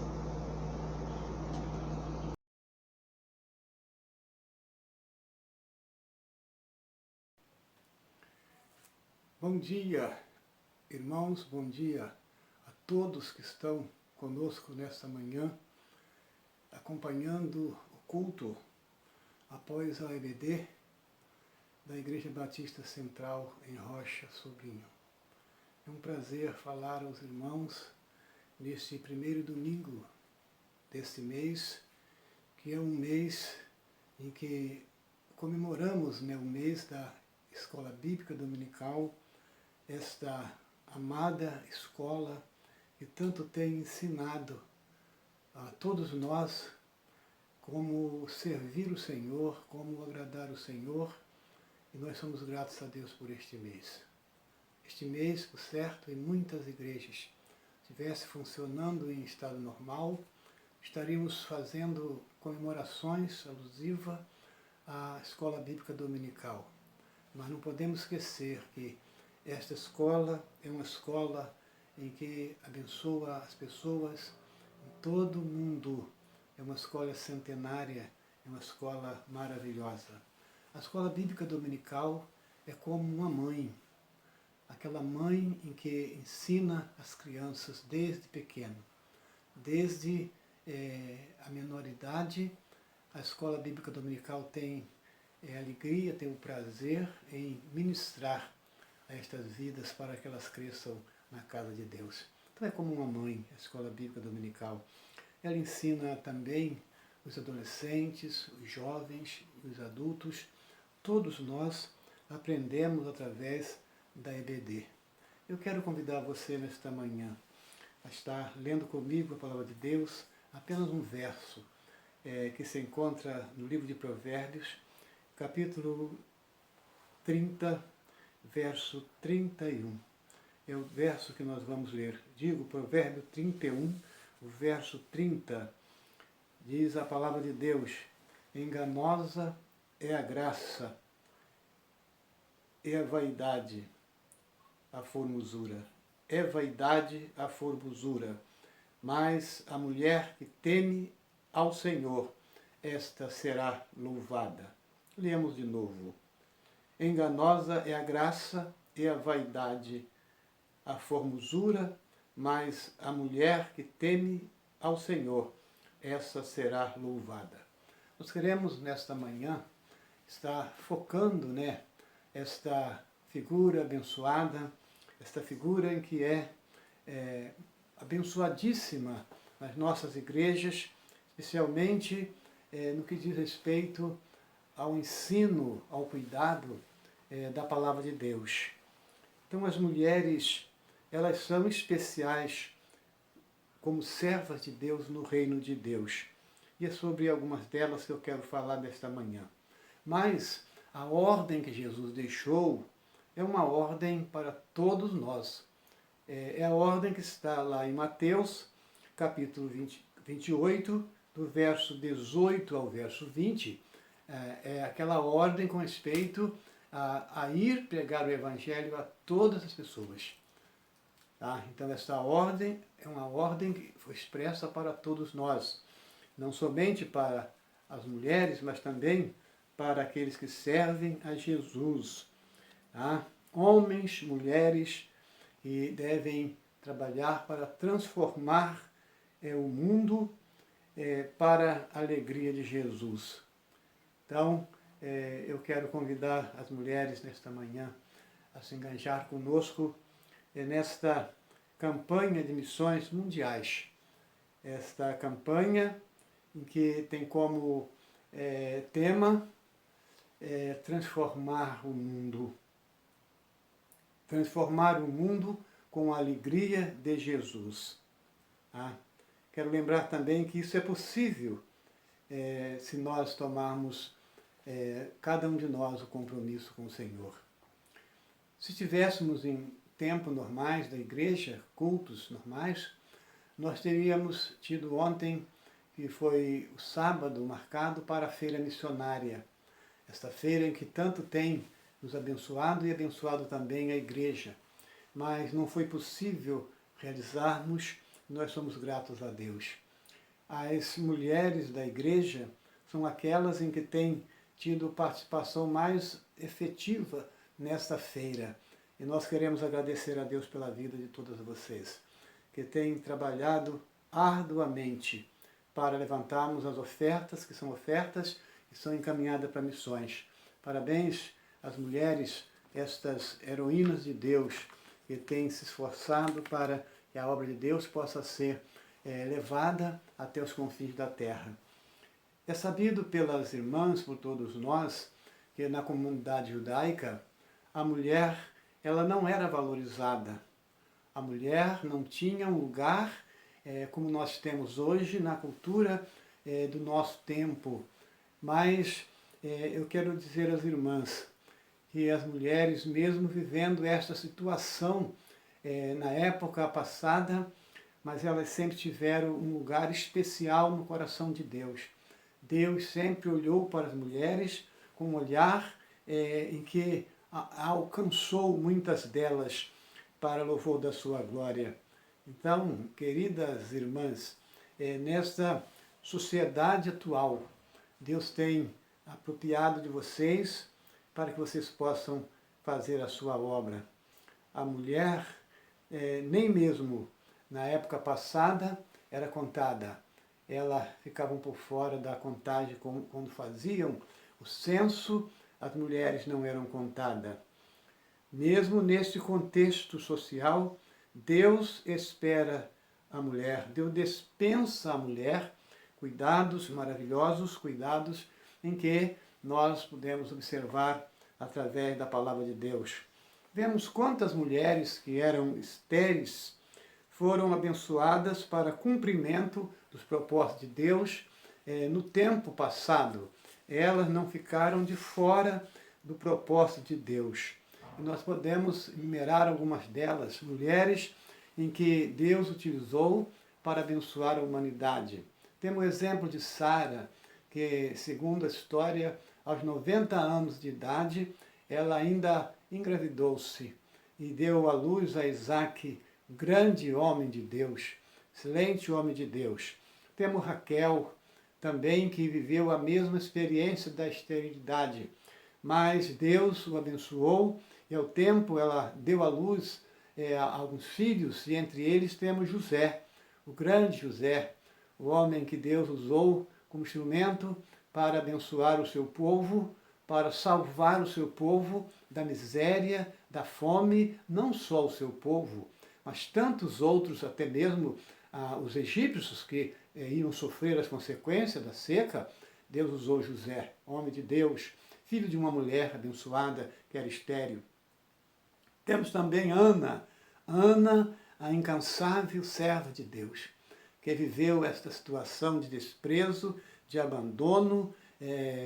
Bom dia, irmãos, bom dia a todos que estão conosco nesta manhã, acompanhando o culto após a EBD da Igreja Batista Central em Rocha Sobrinho. É um prazer falar aos irmãos neste primeiro domingo deste mês, que é um mês em que comemoramos, né, o mês da Escola Bíblica Dominical, esta amada escola que tanto tem ensinado a todos nós como servir o Senhor, como agradar o Senhor, e nós somos gratos a Deus por este mês. Este mês, por certo, em muitas igrejas estivesse funcionando em estado normal, estaríamos fazendo comemorações alusivas à Escola Bíblica Dominical. Mas não podemos esquecer que esta escola é uma escola em que abençoa as pessoas em todo o mundo. É uma escola centenária, é uma escola maravilhosa. A Escola Bíblica Dominical é como uma mãe, aquela mãe em que ensina as crianças desde pequeno. Desde a menoridade, a Escola Bíblica Dominical tem a alegria, tem o prazer em ministrar a estas vidas para que elas cresçam na casa de Deus. Então é como uma mãe, a Escola Bíblica Dominical. Ela ensina também os adolescentes, os jovens e os adultos. Todos nós aprendemos através da EBD. Eu quero convidar você nesta manhã a estar lendo comigo a Palavra de Deus, apenas um verso que se encontra no livro de Provérbios, capítulo 30, verso 31. É o verso que nós vamos ler. Digo, Provérbio 31, o verso 30, diz a Palavra de Deus: enganosa é a graça, é a vaidade, a formosura. É vaidade a formosura, mas a mulher que teme ao Senhor, esta será louvada. Lemos de novo. Enganosa é a graça e a vaidade, a formosura, mas a mulher que teme ao Senhor, essa será louvada. Nós queremos nesta manhã estar focando, esta figura abençoada, esta figura em que é abençoadíssima nas nossas igrejas, especialmente no que diz respeito ao ensino, ao cuidado da palavra de Deus. Então as mulheres, elas são especiais como servas de Deus no reino de Deus. E é sobre algumas delas que eu quero falar nesta manhã. Mas a ordem que Jesus deixou é uma ordem para todos nós. É a ordem que está lá em Mateus, capítulo 28, do verso 18 ao verso 20. É aquela ordem com respeito a ir pregar o Evangelho a todas as pessoas. Tá? Então, essa ordem é uma ordem que foi expressa para todos nós. Não somente para as mulheres, mas também para aqueles que servem a Jesus. Tá? Homens, mulheres, que devem trabalhar para transformar o mundo para a alegria de Jesus. Então, eu quero convidar as mulheres nesta manhã a se engajar conosco nesta campanha de missões mundiais. Esta campanha em que tem como tema transformar o mundo. Transformar o mundo com a alegria de Jesus. Tá? Quero lembrar também que isso é possível se nós tomarmos, cada um de nós, o compromisso com o Senhor. Se estivéssemos em tempos normais da igreja, cultos normais, nós teríamos tido ontem, que foi o sábado marcado para a feira missionária. Esta feira em que tanto tem nos abençoado e abençoado também a igreja. Mas não foi possível realizarmos, nós somos gratos a Deus. As mulheres da igreja são aquelas em que têm tido participação mais efetiva nesta feira. E nós queremos agradecer a Deus pela vida de todas vocês, que têm trabalhado arduamente para levantarmos as ofertas, que são ofertas que são encaminhadas para missões. Parabéns às mulheres, estas heroínas de Deus, que têm se esforçado para que a obra de Deus possa ser levada até os confins da terra. É sabido pelas irmãs, por todos nós, que na comunidade judaica, a mulher ela não era valorizada. A mulher não tinha um lugar como nós temos hoje na cultura do nosso tempo. Mas eu quero dizer às irmãs que as mulheres, mesmo vivendo esta situação na época passada, mas elas sempre tiveram um lugar especial no coração de Deus. Deus sempre olhou para as mulheres com um olhar em que alcançou muitas delas para louvor da sua glória. Então, queridas irmãs, nesta sociedade atual, Deus tem apropriado de vocês para que vocês possam fazer a sua obra. A mulher, nem mesmo na época passada, era contada. Elas ficavam por fora da contagem quando faziam o censo, as mulheres não eram contadas. Mesmo neste contexto social, Deus espera a mulher, Deus dispensa a mulher cuidados maravilhosos, cuidados em que nós podemos observar através da palavra de Deus. Vemos quantas mulheres que eram estéreis foram abençoadas para cumprimento dos propósitos de Deus no tempo passado. Elas não ficaram de fora do propósito de Deus. E nós podemos enumerar algumas delas, mulheres em que Deus utilizou para abençoar a humanidade. Temos o exemplo de Sara, que, segundo a história, aos 90 anos de idade, ela ainda engravidou-se e deu à luz a Isaac, grande homem de Deus, excelente homem de Deus. Temos Raquel, também, que viveu a mesma experiência da esterilidade, mas Deus o abençoou e ao tempo ela deu à luz a alguns filhos, e entre eles temos José, o grande José, o homem que Deus usou como instrumento para abençoar o seu povo, para salvar o seu povo da miséria, da fome, não só o seu povo, mas tantos outros, até mesmo os egípcios que iam sofrer as consequências da seca. Deus usou José, homem de Deus, filho de uma mulher abençoada que era estéril. Temos também Ana, a incansável serva de Deus, que viveu esta situação de desprezo, de abandono,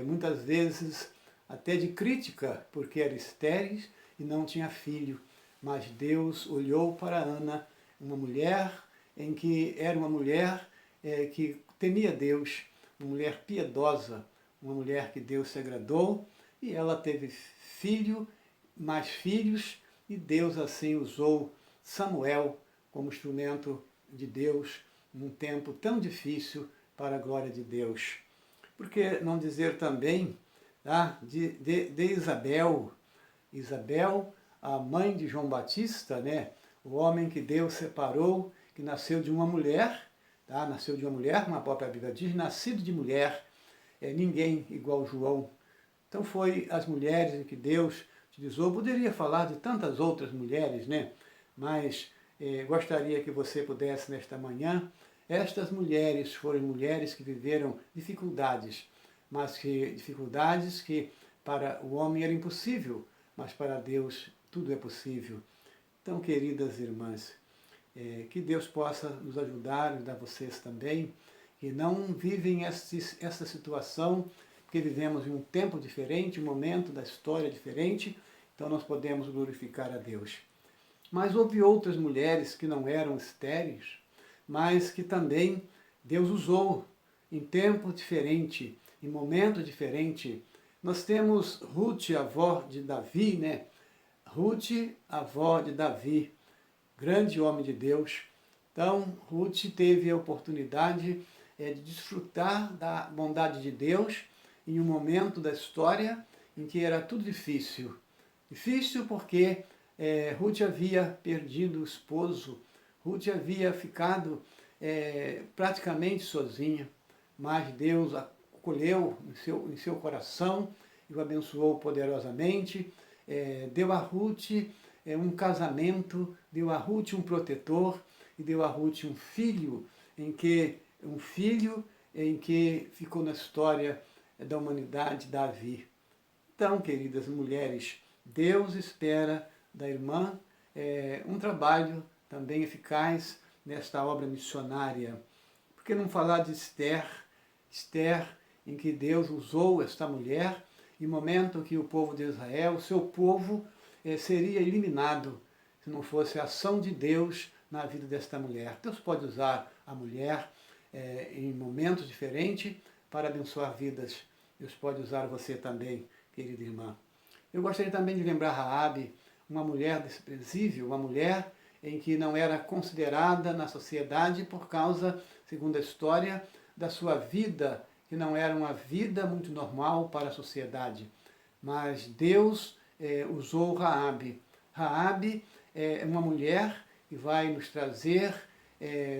muitas vezes até de crítica, porque era estéril e não tinha filho. Mas Deus olhou para Ana, uma mulher era uma mulher que temia Deus, uma mulher piedosa, uma mulher que Deus se agradou, e ela teve mais filhos, e Deus assim usou Samuel como instrumento de Deus num tempo tão difícil para a glória de Deus. Por que não dizer também de Isabel, a mãe de João Batista, né? O homem que Deus separou, que nasceu de uma mulher, nasceu de uma mulher, como a própria Bíblia diz, nascido de mulher, ninguém igual João. Então foi as mulheres em que Deus utilizou. Poderia falar de tantas outras mulheres, né? Mas gostaria que você pudesse, nesta manhã, estas mulheres foram mulheres que viveram dificuldades, mas dificuldades que para o homem era impossível, mas para Deus tudo é possível. Então, queridas irmãs, que Deus possa nos ajudar vocês também, que não vivem essa situação, porque vivemos em um tempo diferente, um momento da história diferente, então nós podemos glorificar a Deus. Mas houve outras mulheres que não eram estéreis, mas que também Deus usou em tempo diferente, em momento diferente. Nós temos Ruth, avó de Davi, né? Ruth, avó de Davi, grande homem de Deus. Então, Ruth teve a oportunidade de desfrutar da bondade de Deus em um momento da história em que era tudo difícil. Difícil porque Ruth havia perdido o esposo, Ruth havia ficado praticamente sozinha, mas Deus a acolheu em seu coração e o abençoou poderosamente, deu a Ruth um casamento, deu a Ruth um protetor e deu a Ruth um filho em que ficou na história da humanidade, Davi. Então, queridas mulheres, Deus espera da irmã um trabalho também eficaz nesta obra missionária. Por que não falar de Esther? Esther, em que Deus usou esta mulher, em momento que o povo de Israel, o seu povo, seria eliminado se não fosse a ação de Deus na vida desta mulher. Deus pode usar a mulher em momentos diferentes para abençoar vidas. Deus pode usar você também, querida irmã. Eu gostaria também de lembrar Raabe, uma mulher desprezível, uma mulher em que não era considerada na sociedade por causa, segundo a história, da sua vida, que não era uma vida muito normal para a sociedade. Mas Deus usou Raabe. Raabe é uma mulher que vai nos trazer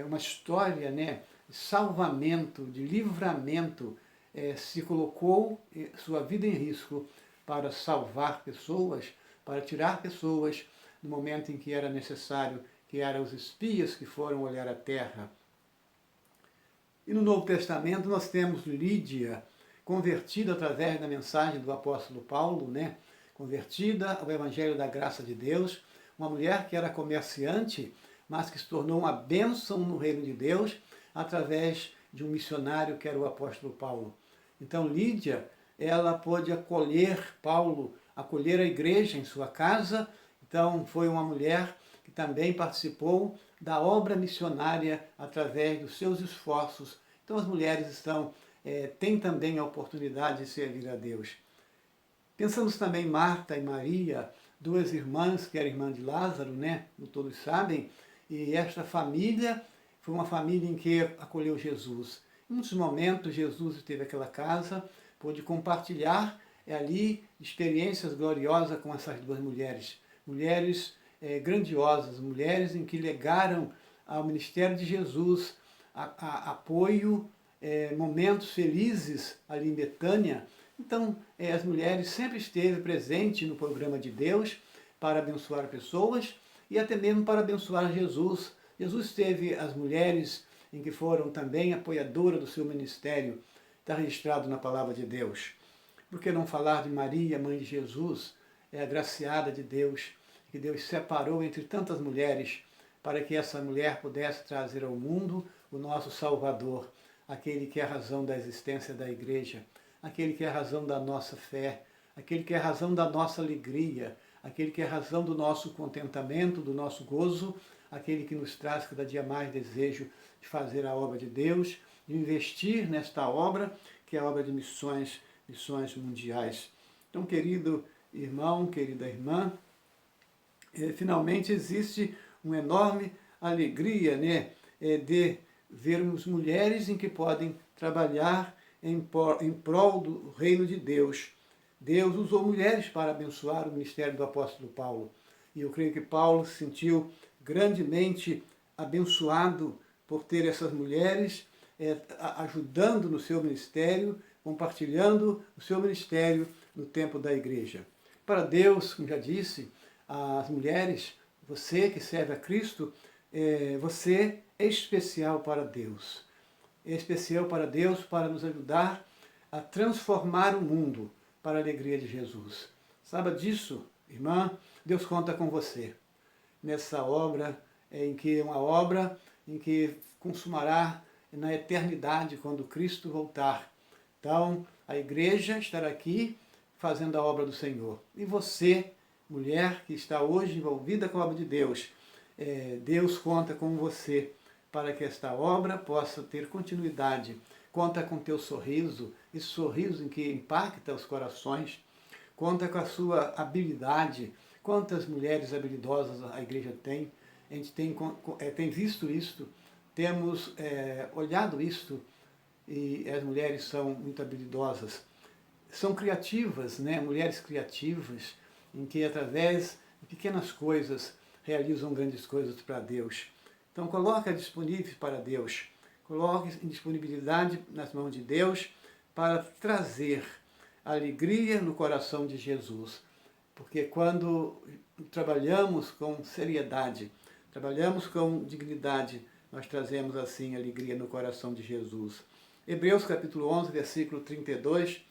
uma história, né, de salvamento, de livramento. Se colocou sua vida em risco para salvar pessoas, para tirar pessoas no momento em que era necessário, que eram os espias que foram olhar a terra. E no Novo Testamento nós temos Lídia, convertida através da mensagem do apóstolo Paulo, né? Convertida ao Evangelho da Graça de Deus, uma mulher que era comerciante, mas que se tornou uma bênção no reino de Deus através de um missionário que era o apóstolo Paulo. Então Lídia, ela pôde acolher Paulo, acolher a igreja em sua casa. Então foi uma mulher que também participou da obra missionária através dos seus esforços. Então as mulheres têm também a oportunidade de servir a Deus. Pensamos também em Marta e Maria, duas irmãs, que era irmã de Lázaro, né? Como todos sabem, e esta família foi uma família em que acolheu Jesus. Em muitos momentos Jesus esteve naquela casa, pôde compartilhar ali experiências gloriosas com essas duas mulheres. Mulheres grandiosas, mulheres em que legaram ao ministério de Jesus apoio, momentos felizes ali em Betânia. Então, as mulheres sempre esteve presente no programa de Deus para abençoar pessoas e até mesmo para abençoar Jesus. Jesus teve as mulheres em que foram também apoiadoras do seu ministério. Está registrado na palavra de Deus. Por que não falar de Maria, mãe de Jesus, agraciada de Deus, que Deus separou entre tantas mulheres para que essa mulher pudesse trazer ao mundo o nosso Salvador, aquele que é a razão da existência da igreja, aquele que é a razão da nossa fé, aquele que é a razão da nossa alegria, aquele que é a razão do nosso contentamento, do nosso gozo, aquele que nos traz cada dia mais desejo de fazer a obra de Deus, de investir nesta obra, que é a obra de missões mundiais. Então, querido irmão, querida irmã, finalmente existe uma enorme alegria, né, de vermos mulheres em que podem trabalhar em prol do reino de Deus. Deus usou mulheres para abençoar o ministério do apóstolo Paulo. E eu creio que Paulo se sentiu grandemente abençoado por ter essas mulheres ajudando no seu ministério, compartilhando o seu ministério no tempo da igreja. Para Deus, como já disse, as mulheres, você que serve a Cristo, você é especial para Deus. É especial para Deus para nos ajudar a transformar o mundo para a alegria de Jesus. Saiba disso, irmã, Deus conta com você. Nessa obra, uma obra em que consumará na eternidade, quando Cristo voltar. Então, a igreja estará aqui fazendo a obra do Senhor. E você, mulher que está hoje envolvida com a obra de Deus, Deus conta com você para que esta obra possa ter continuidade. Conta com teu sorriso, esse sorriso em que impacta os corações. Conta com a sua habilidade. Quantas mulheres habilidosas a igreja tem? A gente tem visto isto, temos olhado isto, e as mulheres são muito habilidosas. São criativas, né? Mulheres criativas, em que através de pequenas coisas realizam grandes coisas para Deus. Então coloque disponível para Deus, coloque em disponibilidade nas mãos de Deus para trazer alegria no coração de Jesus. Porque quando trabalhamos com seriedade, trabalhamos com dignidade, nós trazemos assim alegria no coração de Jesus. Hebreus capítulo 11, versículo 32,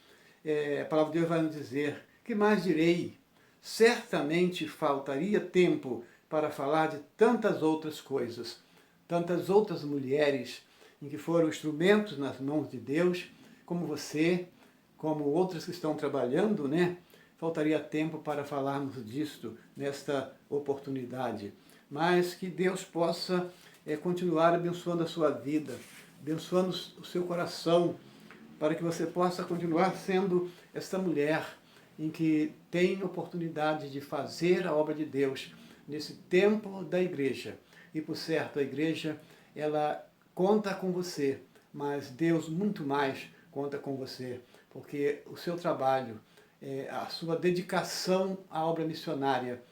a palavra de Deus vai nos dizer Que mais direi? Certamente faltaria tempo para falar de tantas outras coisas, tantas outras mulheres em que foram instrumentos nas mãos de Deus, como você, como outras que estão trabalhando, né? Faltaria tempo para falarmos disto nesta oportunidade. Mas que Deus possa continuar abençoando a sua vida, abençoando o seu coração, para que você possa continuar sendo esta mulher em que tem oportunidade de fazer a obra de Deus nesse tempo da igreja. E, por certo, a igreja, ela conta com você, mas Deus muito mais conta com você, porque o seu trabalho, a sua dedicação à obra missionária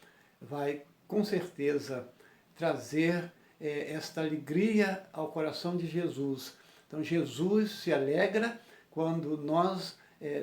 vai, com certeza, trazer esta alegria ao coração de Jesus. Então, Jesus se alegra quando nós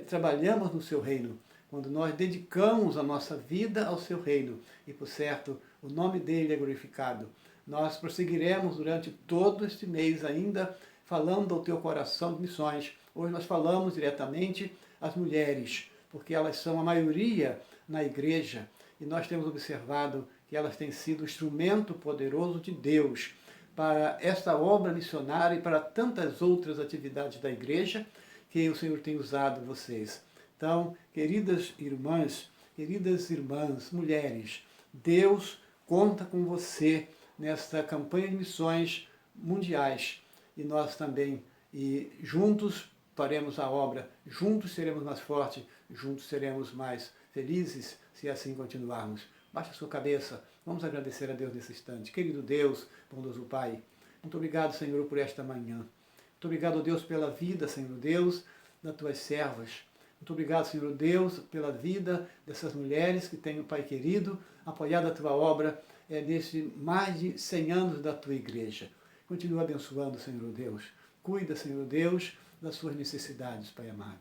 trabalhamos no seu reino, quando nós dedicamos a nossa vida ao seu reino. E, por certo, o nome dele é glorificado. Nós prosseguiremos durante todo este mês ainda falando ao teu coração de missões. Hoje nós falamos diretamente às mulheres, porque elas são a maioria na igreja e nós temos observado que elas têm sido instrumento poderoso de Deus para esta obra missionária e para tantas outras atividades da igreja que o Senhor tem usado vocês. Então, queridas irmãs, mulheres, Deus conta com você nesta campanha de missões mundiais e nós também, e juntos faremos a obra, juntos seremos mais fortes, juntos seremos mais felizes se assim continuarmos. Baixe a sua cabeça, vamos agradecer a Deus nesse instante. Querido Deus, bondoso Pai, muito obrigado, Senhor, por esta manhã. Muito obrigado, Deus, pela vida, Senhor Deus, das tuas servas. Muito obrigado, Senhor Deus, pela vida dessas mulheres que têm, Pai querido, apoiado a tua obra nesse mais de 100 anos da tua igreja. Continua abençoando, Senhor Deus. Cuida, Senhor Deus, das suas necessidades, Pai amado.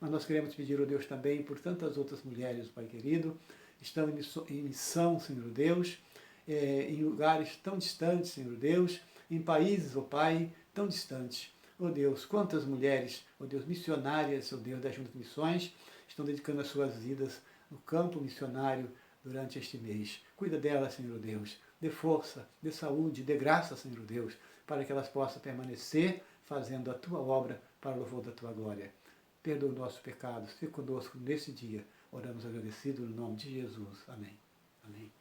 Mas nós queremos pedir, ó Deus, também por tantas outras mulheres, Pai querido, estão em missão, Senhor Deus, em lugares tão distantes, Senhor Deus, em países, ó Pai, tão distantes. Ó Deus, quantas mulheres, ó Deus, missionárias, ó Deus, das Juntas de Missões, estão dedicando as suas vidas no campo missionário durante este mês. Cuida delas, Senhor Deus. Dê força, dê saúde, dê graça, Senhor Deus, para que elas possam permanecer fazendo a tua obra para o louvor da tua glória. Perdoa os nossos pecados. Fique conosco nesse dia. Oramos agradecidos no nome de Jesus. Amém. Amém.